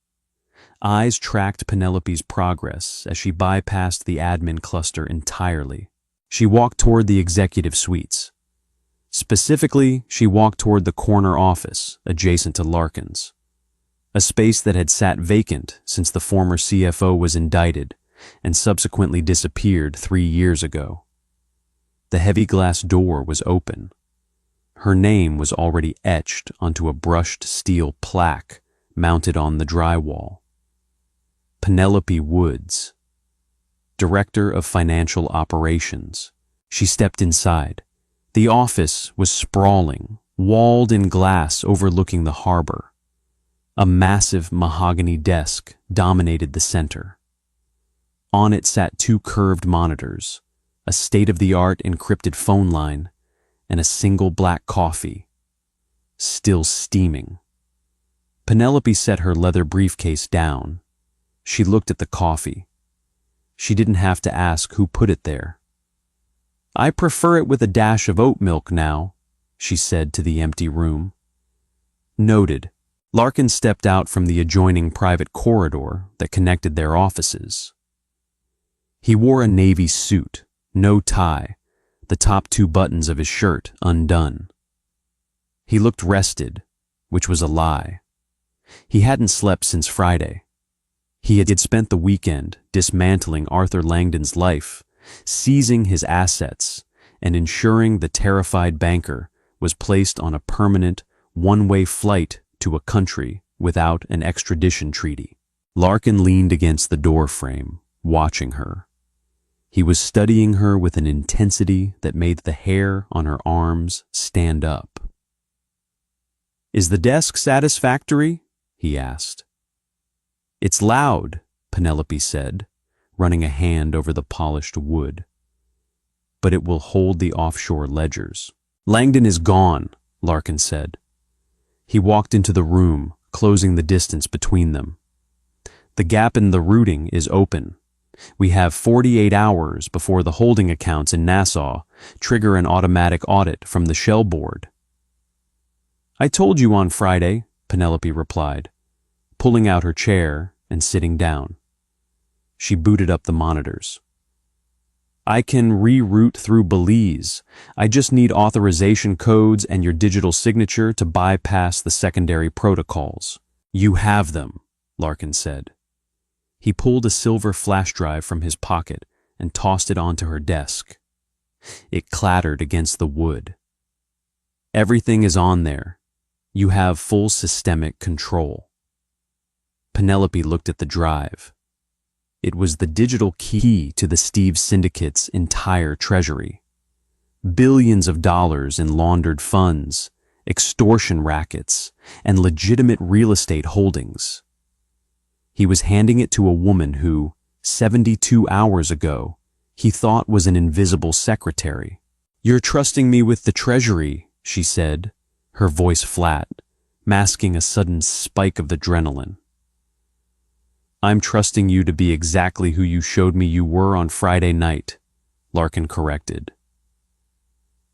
Eyes tracked Penelope's progress as she bypassed the admin cluster entirely. She walked toward the executive suites. Specifically, she walked toward the corner office adjacent to Larkin's, a space that had sat vacant since the former CFO was indicted and subsequently disappeared 3 years ago. The heavy glass door was open. Her name was already etched onto a brushed steel plaque mounted on the drywall. Penelope Woods, Director of Financial Operations. She stepped inside. The office was sprawling, walled in glass overlooking the harbor. A massive mahogany desk dominated the center. On it sat 2 curved monitors, a state-of-the-art encrypted phone line, and a single black coffee, still steaming. Penelope set her leather briefcase down. She looked at the coffee. She didn't have to ask who put it there. "I prefer it with a dash of oat milk now," she said to the empty room. Noted. Larkin stepped out from the adjoining private corridor that connected their offices. He wore a navy suit, no tie, the top 2 buttons of his shirt undone. He looked rested, which was a lie. He hadn't slept since Friday. He had spent the weekend dismantling Arthur Langdon's life, seizing his assets, and ensuring the terrified banker was placed on a permanent, one-way flight to a country without an extradition treaty. Larkin leaned against the doorframe, watching her. He was studying her with an intensity that made the hair on her arms stand up. "Is the desk satisfactory?" he asked. "It's loud," Penelope said, running a hand over the polished wood. "But it will hold the offshore ledgers." "Langdon is gone," Larkin said. He walked into the room, closing the distance between them. "The gap in the routing is open. We have 48 hours before the holding accounts in Nassau trigger an automatic audit from the Shell Board." "I told you on Friday," Penelope replied. pulling out her chair and sitting down. She booted up the monitors. I can reroute through Belize. I just need authorization codes and your digital signature to bypass the secondary protocols. You have them, Larkin said. He pulled a silver flash drive from his pocket and tossed it onto her desk. It clattered against the wood. Everything is on there. You have full systemic control. Penelope looked at the drive. It was the digital key to the Steve Syndicate's entire treasury. Billions of dollars in laundered funds, extortion rackets, and legitimate real estate holdings. He was handing it to a woman who, 72 hours ago, he thought was an invisible secretary. You're trusting me with the treasury, she said, her voice flat, masking a sudden spike of adrenaline. I'm trusting you to be exactly who you showed me you were on Friday night, Larkin corrected.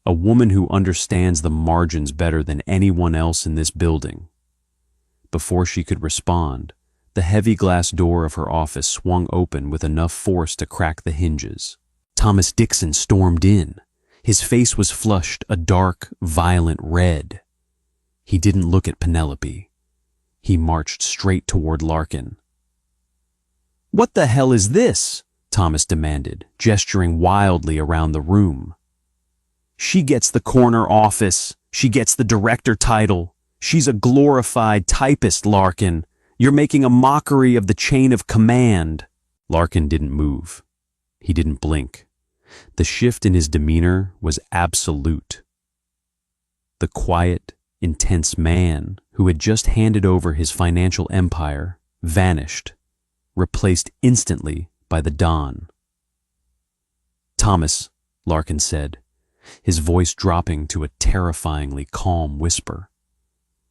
A woman who understands the margins better than anyone else in this building. Before she could respond, the heavy glass door of her office swung open with enough force to crack the hinges. Thomas Dixon stormed in. His face was flushed a dark, violent red. He didn't look at Penelope. He marched straight toward Larkin. What the hell is this? Thomas demanded, gesturing wildly around the room. She gets the corner office. She gets the director title. She's a glorified typist, Larkin. You're making a mockery of the chain of command. Larkin didn't move. He didn't blink. The shift in his demeanor was absolute. The quiet, intense man who had just handed over his financial empire vanished, replaced instantly by the Don. Thomas, Larkin said, his voice dropping to a terrifyingly calm whisper.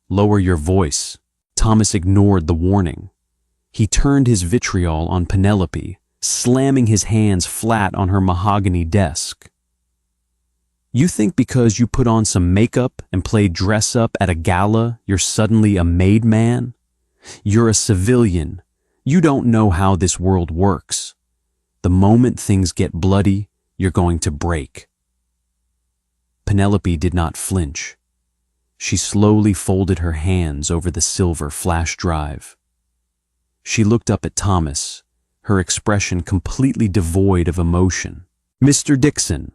Lower your voice. Thomas ignored the warning. He turned his vitriol on Penelope, slamming his hands flat on her mahogany desk. You think because you put on some makeup and played dress-up at a gala, you're suddenly a made man? You're a civilian. You don't know how this world works. The moment things get bloody, you're going to break. Penelope did not flinch. She slowly folded her hands over the silver flash drive. She looked up at Thomas, her expression completely devoid of emotion. Mr. Dixon,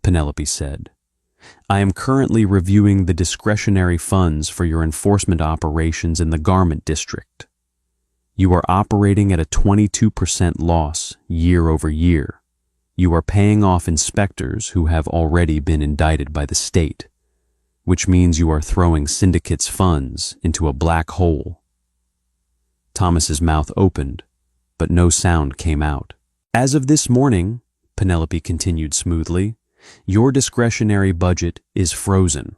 Penelope said, I am currently reviewing the discretionary funds for your enforcement operations in the garment district. You are operating at a 22% loss year over year. You are paying off inspectors who have already been indicted by the state, which means you are throwing syndicate's funds into a black hole. Thomas's mouth opened, but no sound came out. As of this morning, Penelope continued smoothly, your discretionary budget is frozen.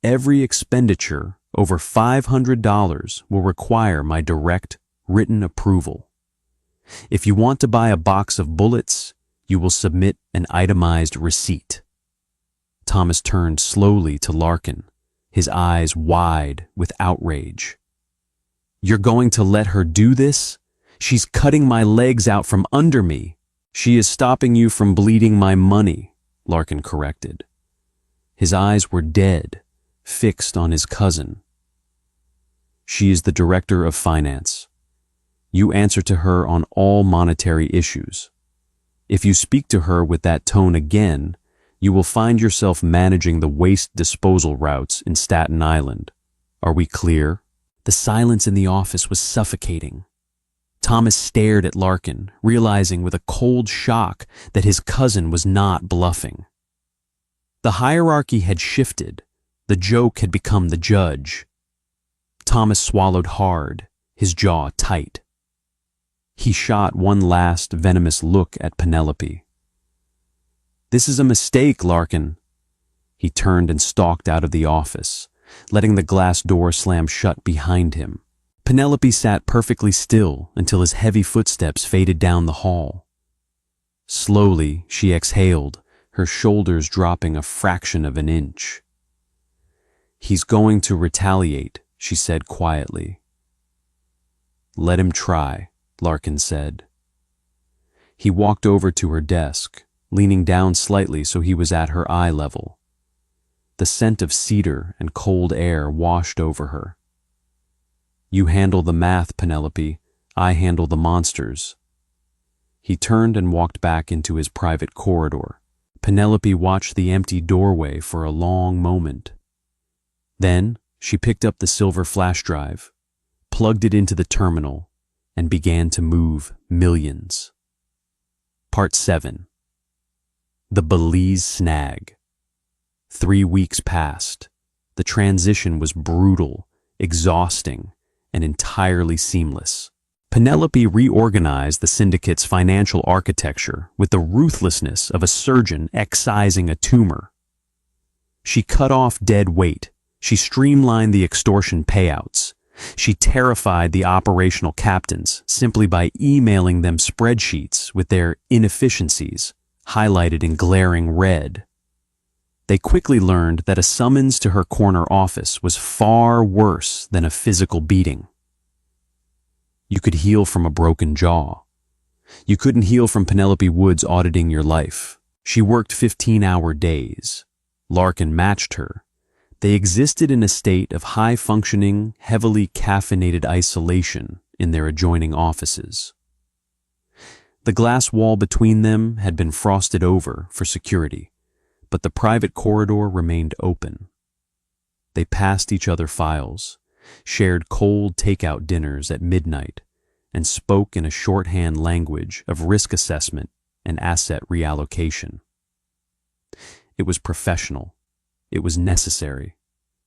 Every expenditure over $500 will require my direct written approval. If you want to buy a box of bullets, you will submit an itemized receipt. Thomas turned slowly to Larkin, his eyes wide with outrage. You're going to let her do this? She's cutting my legs out from under me. She is stopping you from bleeding my money, Larkin corrected. His eyes were dead, fixed on his cousin. She is the director of finance. You answer to her on all monetary issues. If you speak to her with that tone again, you will find yourself managing the waste disposal routes in Staten Island. Are we clear? The silence in the office was suffocating. Thomas stared at Larkin, realizing with a cold shock that his cousin was not bluffing. The hierarchy had shifted. The joke had become the judge. Thomas swallowed hard, his jaw tight. He shot one last venomous look at Penelope. This is a mistake, Larkin. He turned and stalked out of the office, letting the glass door slam shut behind him. Penelope sat perfectly still until his heavy footsteps faded down the hall. Slowly, she exhaled, her shoulders dropping a fraction of an inch. He's going to retaliate, she said quietly. Let him try, Larkin said. He walked over to her desk, leaning down slightly so he was at her eye level. The scent of cedar and cold air washed over her. You handle the math, Penelope. I handle the monsters. He turned and walked back into his private corridor. Penelope watched the empty doorway for a long moment. Then she picked up the silver flash drive, plugged it into the terminal, and began to move millions. Part 7. The Belize Snag. 3 weeks passed. The transition was brutal, exhausting, and entirely seamless. Penelope reorganized the syndicate's financial architecture with the ruthlessness of a surgeon excising a tumor. She cut off dead weight. She streamlined the extortion payouts. She terrified the operational captains simply by emailing them spreadsheets with their inefficiencies highlighted in glaring red. They quickly learned that a summons to her corner office was far worse than a physical beating. You could heal from a broken jaw. You couldn't heal from Penelope Woods auditing your life. She worked 15-hour days. Larkin matched her. They existed in a state of high-functioning, heavily caffeinated isolation in their adjoining offices. The glass wall between them had been frosted over for security, but the private corridor remained open. They passed each other files, shared cold takeout dinners at midnight, and spoke in a shorthand language of risk assessment and asset reallocation. It was professional. It was necessary,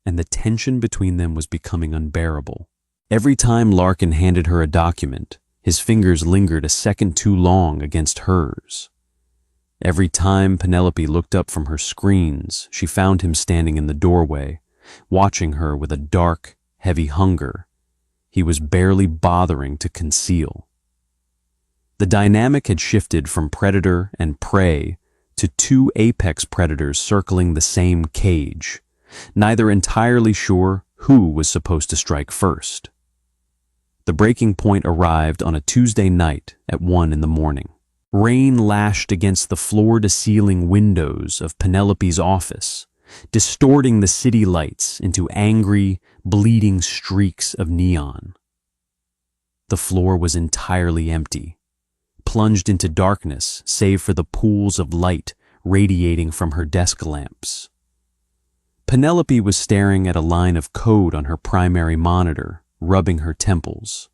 and the tension between them was becoming unbearable. Every time Larkin handed her a document, his fingers lingered a second too long against hers. Every time Penelope looked up from her screens, she found him standing in the doorway, watching her with a dark, heavy hunger he was barely bothering to conceal. The dynamic had shifted from predator and prey to two apex predators circling the same cage, neither entirely sure who was supposed to strike first. The breaking point arrived on a Tuesday night at 1 a.m. Rain lashed against the floor-to-ceiling windows of Penelope's office, distorting the city lights into angry, bleeding streaks of neon. The floor was entirely empty, plunged into darkness save for the pools of light radiating from her desk lamps. Penelope was staring at a line of code on her primary monitor, rubbing her temples.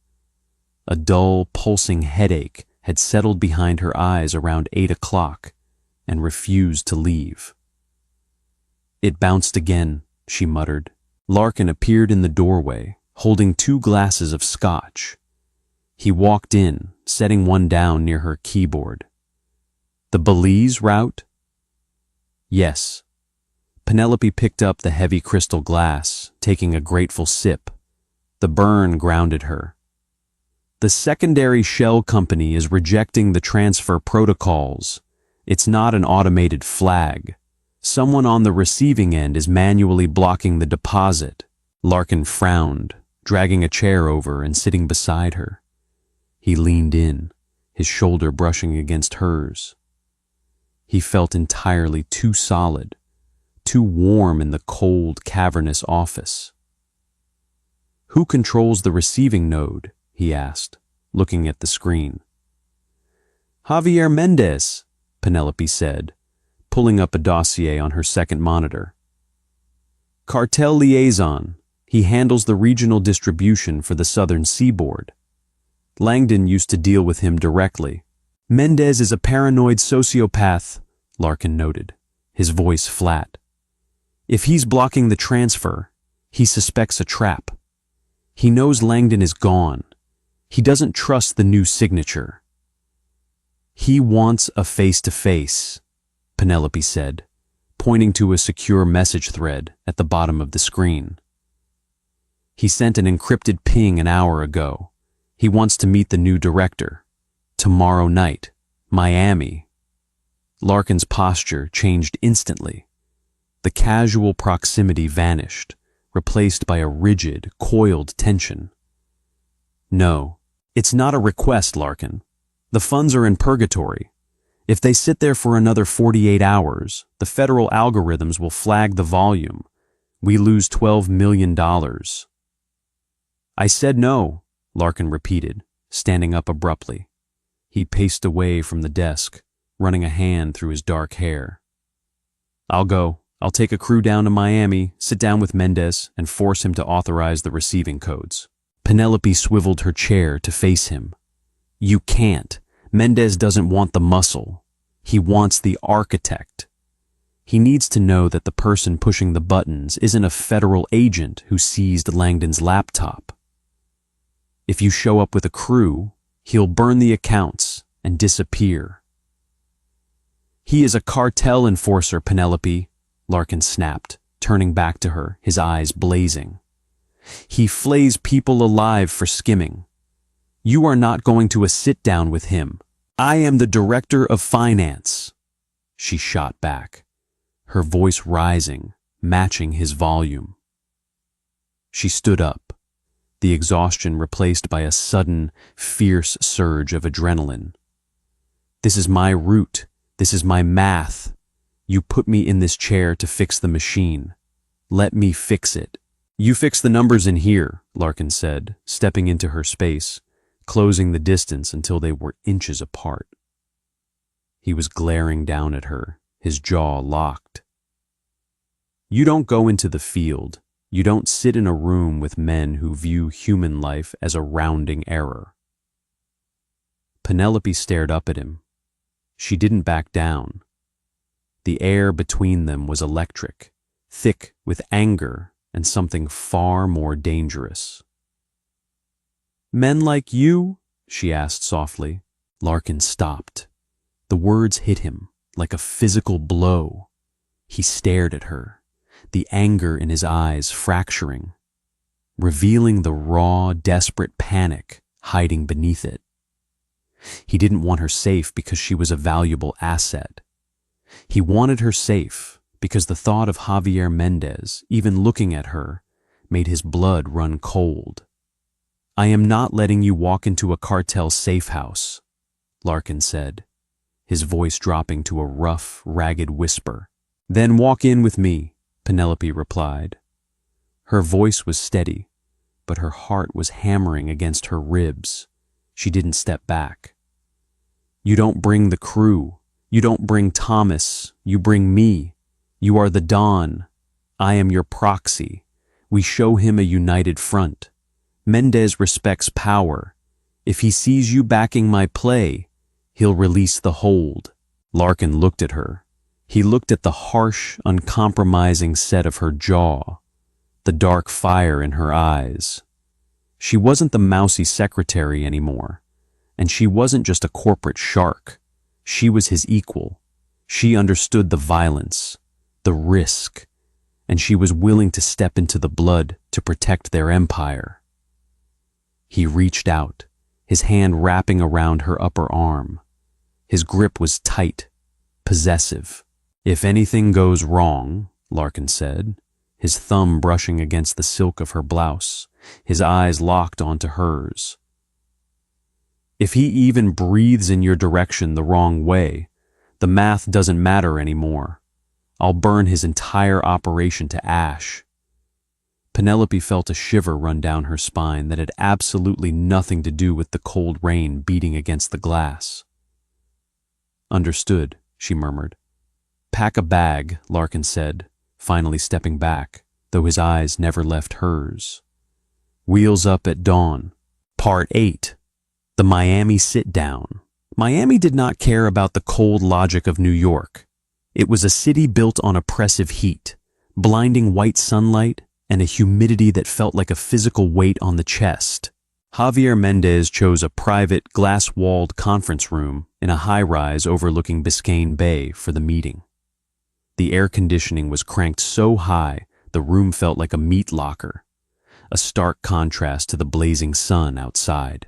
A dull, pulsing headache had settled behind her eyes around 8 o'clock and refused to leave. It bounced again, she muttered. Larkin appeared in the doorway, holding 2 glasses of scotch. He walked in, setting one down near her keyboard. The Belize route? Yes. Penelope picked up the heavy crystal glass, taking a grateful sip. The burn grounded her. The secondary shell company is rejecting the transfer protocols. It's not an automated flag. Someone on the receiving end is manually blocking the deposit. Larkin frowned, dragging a chair over and sitting beside her. He leaned in, his shoulder brushing against hers. He felt entirely too solid, too warm in the cold, cavernous office. Who controls the receiving node? He asked, looking at the screen. Javier Mendez, Penelope said, pulling up a dossier on her second monitor. Cartel liaison. He handles the regional distribution for the southern seaboard. Langdon used to deal with him directly. Mendez is a paranoid sociopath, Larkin noted, his voice flat. If he's blocking the transfer, he suspects a trap. He knows Langdon is gone. He doesn't trust the new signature. He wants a face-to-face, Penelope said, pointing to a secure message thread at the bottom of the screen. He sent an encrypted ping an hour ago. He wants to meet the new director. Tomorrow night, Miami. Larkin's posture changed instantly. The casual proximity vanished, replaced by a rigid, coiled tension. No, It's not a request, Larkin. The funds are in purgatory. If they sit there for another 48 hours, the federal algorithms will flag the volume. We lose $12 million. I said no, Larkin repeated, standing up abruptly. He paced away from the desk, running a hand through his dark hair. I'll go. I'll take a crew down to Miami, sit down with Mendez, and force him to authorize the receiving codes. Penelope swiveled her chair to face him. You can't. Mendez doesn't want the muscle. He wants the architect. He needs to know that the person pushing the buttons isn't a federal agent who seized Langdon's laptop. If you show up with a crew, he'll burn the accounts and disappear. He is a cartel enforcer, Penelope, Larkin snapped, turning back to her, his eyes blazing. He flays people alive for skimming. You are not going to a sit-down with him. I am the director of finance. She shot back, her voice rising, matching his volume. She stood up, the exhaustion replaced by a sudden, fierce surge of adrenaline. This is my route. This is my math. You put me in this chair to fix the machine. Let me fix it. You fix the numbers in here, Larkin said, stepping into her space, closing the distance until they were inches apart. He was glaring down at her, his jaw locked. You don't go into the field. You don't sit in a room with men who view human life as a rounding error. Penelope stared up at him. She didn't back down. The air between them was electric, thick with anger and something far more dangerous. Men like you? She asked softly. Larkin stopped. The words hit him like a physical blow. He stared at her, the anger in his eyes fracturing, revealing the raw, desperate panic hiding beneath it. He didn't want her safe because she was a valuable asset. He wanted her safe because the thought of Javier Mendez, even looking at her, made his blood run cold. I am not letting you walk into a cartel safe house, Larkin said, his voice dropping to a rough, ragged whisper. Then walk in with me, Penelope replied. Her voice was steady, but her heart was hammering against her ribs. She didn't step back. You don't bring the crew. You don't bring Thomas. You bring me. You are the Don. I am your proxy. We show him a united front. Mendez respects power. If he sees you backing my play, he'll release the hold. Larkin looked at her. He looked at the harsh, uncompromising set of her jaw, the dark fire in her eyes. She wasn't the mousy secretary anymore, and she wasn't just a corporate shark. She was his equal. She understood the violence, the risk, and she was willing to step into the blood to protect their empire. He reached out, his hand wrapping around her upper arm. His grip was tight, possessive. If anything goes wrong, Larkin said, his thumb brushing against the silk of her blouse, his eyes locked onto hers. If he even breathes in your direction the wrong way, the math doesn't matter anymore. I'll burn his entire operation to ash. Penelope felt a shiver run down her spine that had absolutely nothing to do with the cold rain beating against the glass. Understood, she murmured. Pack a bag, Larkin said, finally stepping back, though his eyes never left hers. Wheels up at dawn. Part 8. The Miami sit-down. Miami did not care about the cold logic of New York. It was a city built on oppressive heat, blinding white sunlight, and a humidity that felt like a physical weight on the chest. Javier Mendez chose a private, glass-walled conference room in a high-rise overlooking Biscayne Bay for the meeting. The air conditioning was cranked so high the room felt like a meat locker, a stark contrast to the blazing sun outside.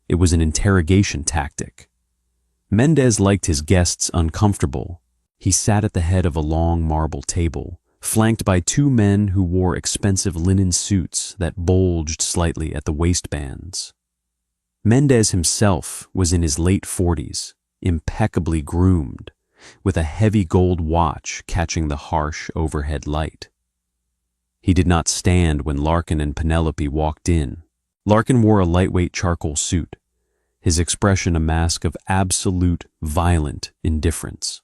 It was an interrogation tactic. Mendez liked his guests uncomfortable. He sat at the head of a long marble table, flanked by two men who wore expensive linen suits that bulged slightly at the waistbands. Mendez himself was in his late 40s, impeccably groomed, with a heavy gold watch catching the harsh overhead light. He did not stand when Larkin and Penelope walked in. Larkin wore a lightweight charcoal suit, his expression a mask of absolute, violent indifference.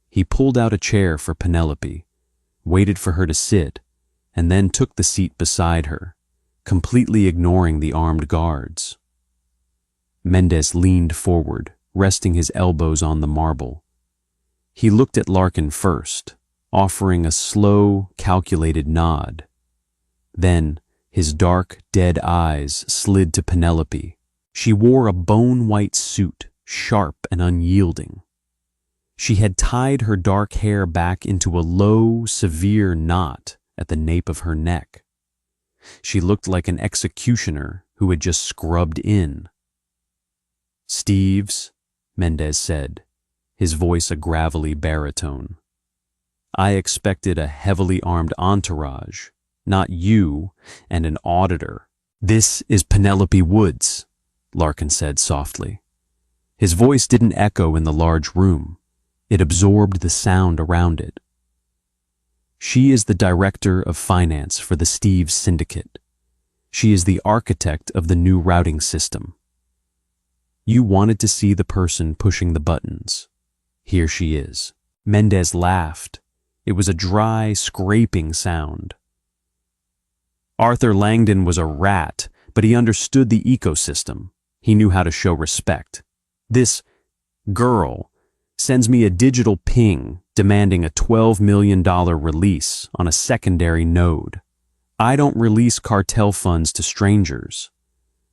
He pulled out a chair for Penelope, waited for her to sit, and then took the seat beside her, completely ignoring the armed guards. Mendez leaned forward, resting his elbows on the marble. He looked at Larkin first, offering a slow, calculated nod. Then, his dark, dead eyes slid to Penelope. She wore a bone-white suit, sharp and unyielding. She had tied her dark hair back into a low, severe knot at the nape of her neck. She looked like an executioner who had just scrubbed in. "Steves," Mendez said, his voice a gravelly baritone. "I expected a heavily armed entourage, not you and an auditor." "This is Penelope Woods," Larkin said softly. His voice didn't echo in the large room. It absorbed the sound around it. "She is the director of finance for the Steves Syndicate. She is the architect of the new routing system. You wanted to see the person pushing the buttons. Here she is." Mendez laughed. It was a dry, scraping sound. Arthur Langdon was a rat, but he understood the ecosystem. He knew how to show respect. "This girl sends me a digital ping demanding a $12 million release on a secondary node. I don't release cartel funds to strangers,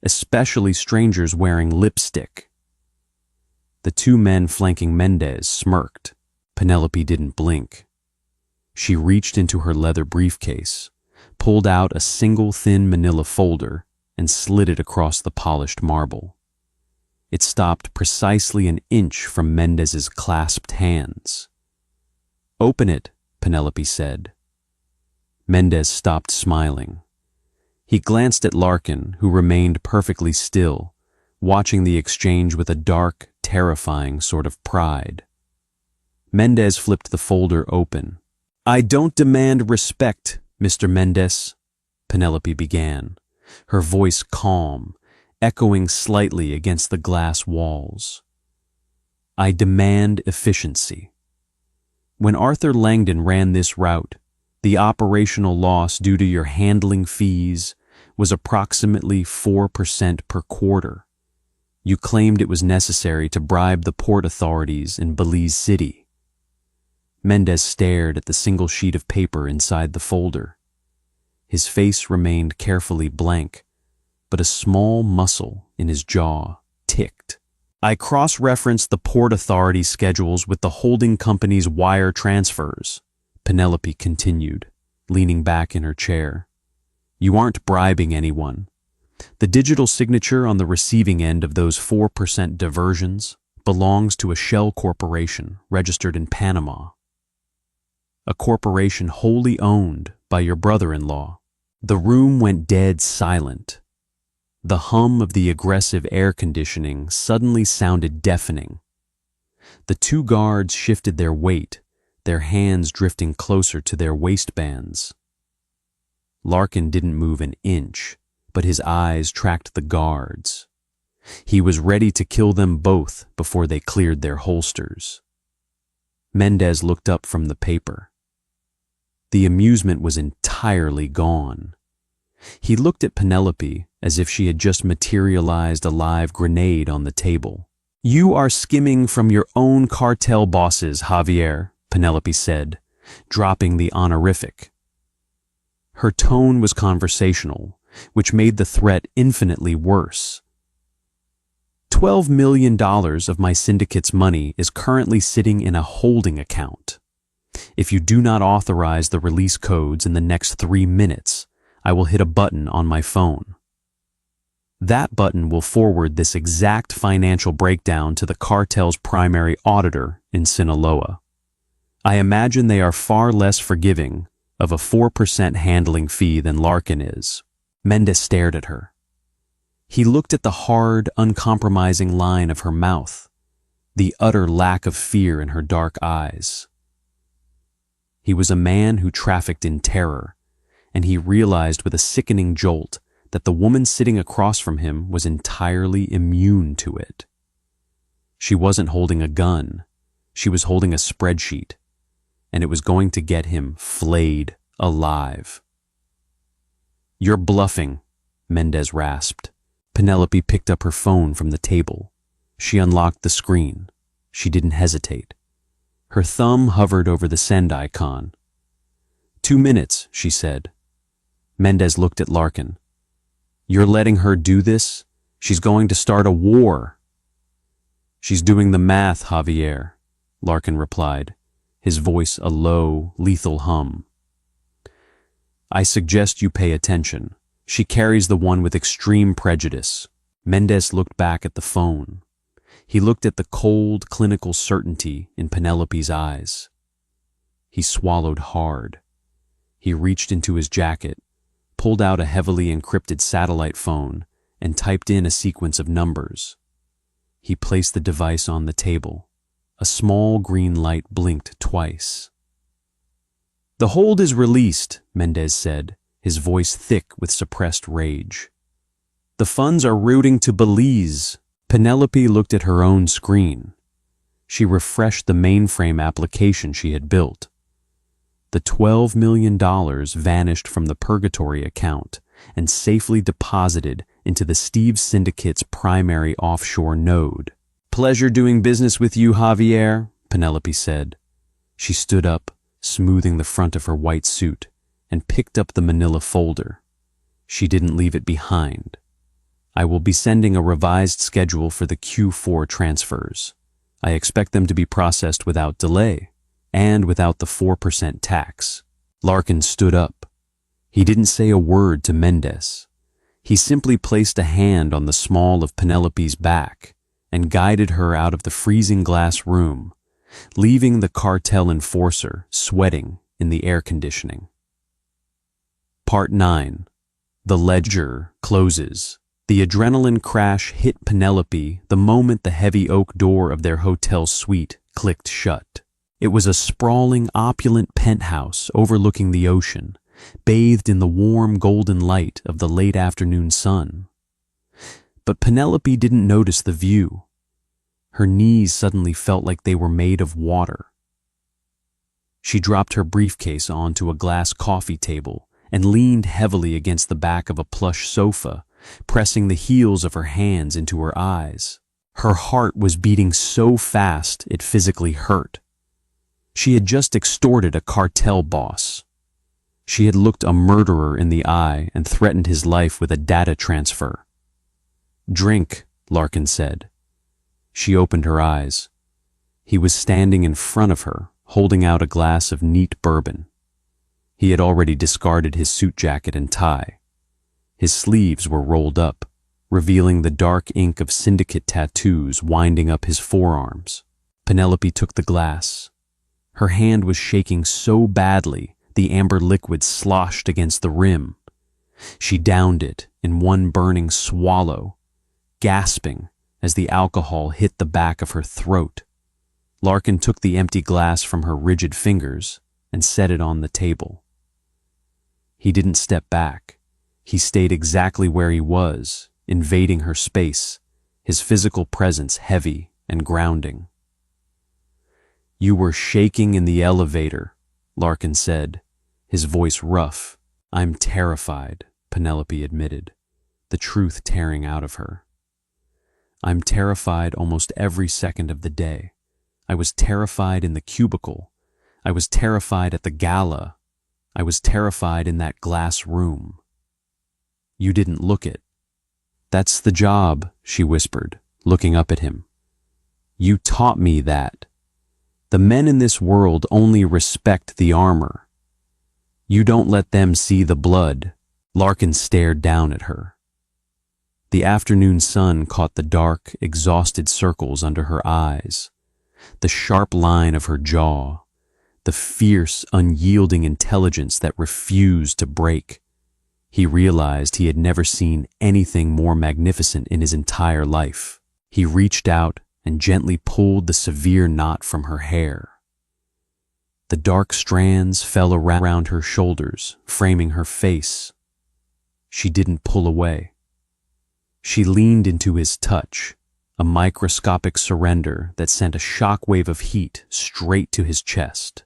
especially strangers wearing lipstick." The two men flanking Mendez smirked. Penelope didn't blink. She reached into her leather briefcase, pulled out a single thin manila folder, and slid it across the polished marble. It stopped precisely an inch from Mendez's clasped hands. "Open it," Penelope said. Mendez stopped smiling. He glanced at Larkin, who remained perfectly still, watching the exchange with a dark, terrifying sort of pride. Mendez flipped the folder open. "I don't demand respect, Mr. Mendez," Penelope began, her voice calm, echoing slightly against the glass walls. "I demand efficiency. When Arthur Langdon ran this route, the operational loss due to your handling fees was approximately 4% per quarter. You claimed it was necessary to bribe the port authorities in Belize City." Mendez stared at the single sheet of paper inside the folder. His face remained carefully blank, but a small muscle in his jaw ticked. "I cross-referenced the port authority schedules with the holding company's wire transfers," Penelope continued, leaning back in her chair. "You aren't bribing anyone. The digital signature on the receiving end of those 4% diversions belongs to a shell corporation registered in Panama, a corporation wholly owned by your brother-in-law." The room went dead silent. The hum of the aggressive air conditioning suddenly sounded deafening. The two guards shifted their weight, their hands drifting closer to their waistbands. Larkin didn't move an inch, but his eyes tracked the guards. He was ready to kill them both before they cleared their holsters. Mendez looked up from the paper. The amusement was entirely gone. He looked at Penelope as if she had just materialized a live grenade on the table. "You are skimming from your own cartel bosses, Javier," Penelope said, dropping the honorific. Her tone was conversational, which made the threat infinitely worse. $12 million of my syndicate's money is currently sitting in a holding account. If you do not authorize the release codes in the next 3 minutes, I will hit a button on my phone. That button will forward this exact financial breakdown to the cartel's primary auditor in Sinaloa. I imagine they are far less forgiving of a 4% handling fee than Larkin is." Mendez stared at her. He looked at the hard, uncompromising line of her mouth, the utter lack of fear in her dark eyes. He was a man who trafficked in terror, and he realized with a sickening jolt that the woman sitting across from him was entirely immune to it. She wasn't holding a gun, she was holding a spreadsheet, and it was going to get him flayed alive. "You're bluffing," Mendez rasped. Penelope picked up her phone from the table. She unlocked the screen. She didn't hesitate. Her thumb hovered over the send icon. 2 minutes, she said. Mendez looked at Larkin. "You're letting her do this? She's going to start a war." "She's doing the math, Javier," Larkin replied, his voice a low, lethal hum. "I suggest you pay attention. She carries the one with extreme prejudice." Mendez looked back at the phone. He looked at the cold, clinical certainty in Penelope's eyes. He swallowed hard. He reached into his jacket, pulled out a heavily encrypted satellite phone, and typed in a sequence of numbers. He placed the device on the table. A small green light blinked twice. "The hold is released," Mendez said, his voice thick with suppressed rage. "The funds are routing to Belize." Penelope looked at her own screen. She refreshed the mainframe application she had built. The $12 million vanished from the Purgatory account and safely deposited into the Steve Syndicate's primary offshore node. "Pleasure doing business with you, Javier," Penelope said. She stood up, smoothing the front of her white suit, and picked up the manila folder. She didn't leave it behind. "I will be sending a revised schedule for the Q4 transfers. I expect them to be processed without delay, and without the 4% tax." Larkin stood up. He didn't say a word to Mendez. He simply placed a hand on the small of Penelope's back and guided her out of the freezing glass room, leaving the cartel enforcer sweating in the air conditioning. Part 9. The ledger closes. The adrenaline crash hit Penelope the moment the heavy oak door of their hotel suite clicked shut. It was a sprawling, opulent penthouse overlooking the ocean, bathed in the warm golden light of the late afternoon sun. But Penelope didn't notice the view. Her knees suddenly felt like they were made of water. She dropped her briefcase onto a glass coffee table and leaned heavily against the back of a plush sofa, pressing the heels of her hands into her eyes. Her heart was beating so fast it physically hurt. She had just extorted a cartel boss. She had looked a murderer in the eye and threatened his life with a data transfer. "Drink," Larkin said. She opened her eyes. He was standing in front of her, holding out a glass of neat bourbon. He had already discarded his suit jacket and tie. His sleeves were rolled up, revealing the dark ink of syndicate tattoos winding up his forearms. Penelope took the glass. Her hand was shaking so badly the amber liquid sloshed against the rim. She downed it in one burning swallow, gasping as the alcohol hit the back of her throat. Larkin took the empty glass from her rigid fingers and set it on the table. He didn't step back. He stayed exactly where he was, invading her space, his physical presence heavy and grounding. "You were shaking in the elevator," Larkin said, his voice rough. "I'm terrified," Penelope admitted, the truth tearing out of her. "I'm terrified almost every second of the day. I was terrified in the cubicle. I was terrified at the gala. I was terrified in that glass room." "You didn't look it." "That's the job," she whispered, looking up at him. "You taught me that. The men in this world only respect the armor. You don't let them see the blood." Larkin stared down at her. The afternoon sun caught the dark, exhausted circles under her eyes, the sharp line of her jaw, the fierce, unyielding intelligence that refused to break. He realized he had never seen anything more magnificent in his entire life. He reached out and gently pulled the severe knot from her hair. The dark strands fell around her shoulders, framing her face. She didn't pull away. She leaned into his touch, a microscopic surrender that sent a shockwave of heat straight to his chest.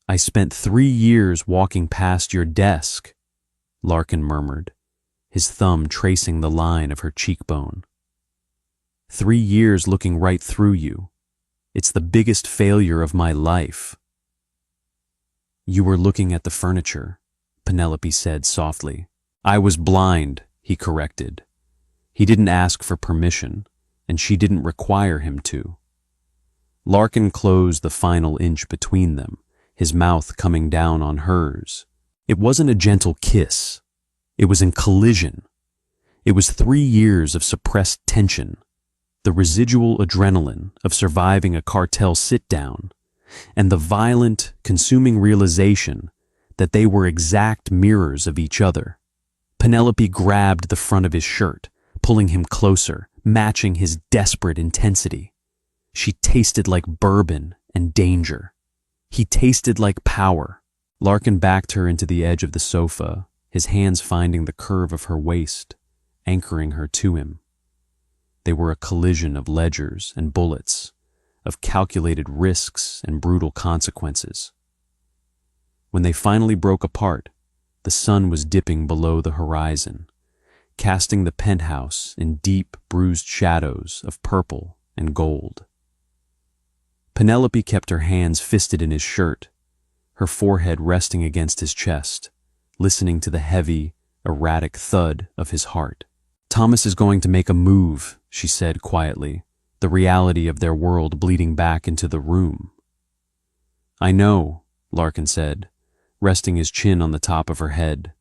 "I spent 3 years walking past your desk," Larkin murmured, his thumb tracing the line of her cheekbone. 3 years looking right through you. It's the biggest failure of my life." "You were looking at the furniture," Penelope said softly. "I was blind," he corrected. He didn't ask for permission, and she didn't require him to. Larkin closed the final inch between them, his mouth coming down on hers. It wasn't a gentle kiss. It was in collision. It was 3 years of suppressed tension, the residual adrenaline of surviving a cartel sit-down, and the violent, consuming realization that they were exact mirrors of each other. Penelope grabbed the front of his shirt, pulling him closer, matching his desperate intensity. She tasted like bourbon and danger. He tasted like power. Larkin backed her into the edge of the sofa, his hands finding the curve of her waist, anchoring her to him. They were a collision of ledgers and bullets, of calculated risks and brutal consequences. When they finally broke apart, the sun was dipping below the horizon, casting the penthouse in deep, bruised shadows of purple and gold. Penelope kept her hands fisted in his shirt, her forehead resting against his chest, listening to the heavy, erratic thud of his heart. "Thomas is going to make a move," she said quietly, the reality of their world bleeding back into the room. "I know," Larkin said, resting his chin on the top of her head.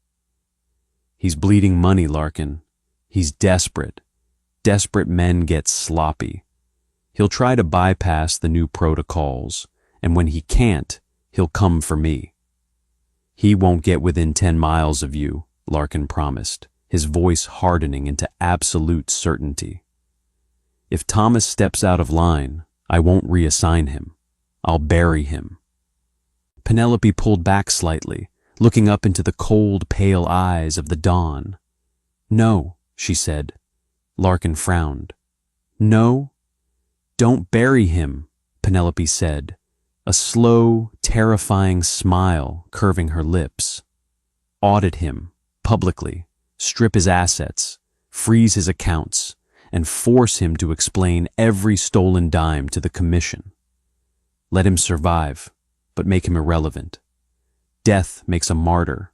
"He's bleeding money, Larkin. He's desperate. Desperate men get sloppy. He'll try to bypass the new protocols, and when he can't, he'll come for me." "He won't get within 10 miles of you," Larkin promised, his voice hardening into absolute certainty. "If Thomas steps out of line, I won't reassign him. I'll bury him." Penelope pulled back slightly, looking up into the cold, pale eyes of the dawn. "No," she said. Larkin frowned. "No? Don't bury him," Penelope said, a slow, terrifying smile curving her lips. "Audit him, publicly, strip his assets, freeze his accounts, and force him to explain every stolen dime to the commission. Let him survive, but make him irrelevant. Death makes a martyr.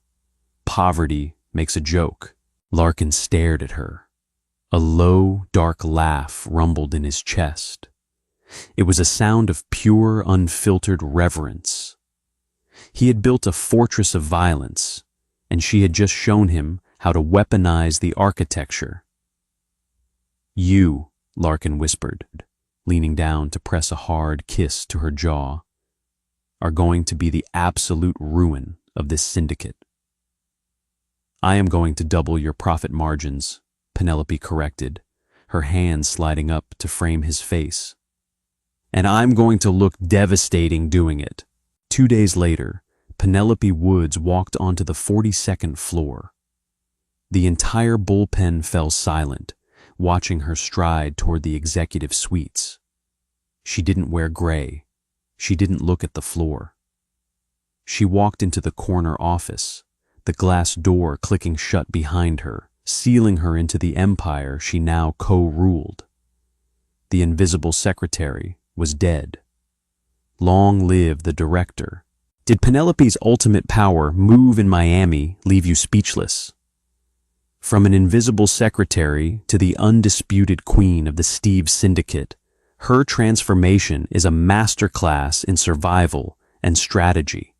Poverty makes a joke." Larkin stared at her. A low, dark laugh rumbled in his chest. It was a sound of pure, unfiltered reverence. He had built a fortress of violence, and she had just shown him how to weaponize the architecture. "You," Larkin whispered, leaning down to press a hard kiss to her jaw, "are going to be the absolute ruin of this syndicate." "I am going to double your profit margins," Penelope corrected, her hand sliding up to frame his face. "And I'm going to look devastating doing it." 2 days later, Penelope Woods walked onto the 42nd floor. The entire bullpen fell silent, watching her stride toward the executive suites. She didn't wear gray. She didn't look at the floor. She walked into the corner office, the glass door clicking shut behind her, sealing her into the empire she now co-ruled. The invisible secretary was dead. Long live the director. Did Penelope's ultimate power move in Miami leave you speechless? From an invisible secretary to the undisputed queen of the Steve Syndicate, her transformation is a masterclass in survival and strategy.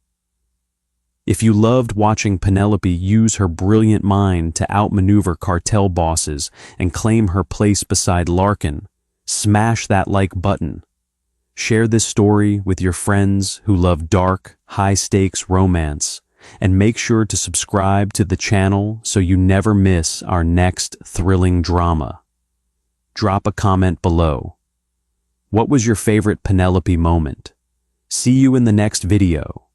If you loved watching Penelope use her brilliant mind to outmaneuver cartel bosses and claim her place beside Larkin, smash that like button. Share this story with your friends who love dark, high-stakes romance, and make sure to subscribe to the channel so you never miss our next thrilling drama. Drop a comment below. What was your favorite Penelope moment? See you in the next video.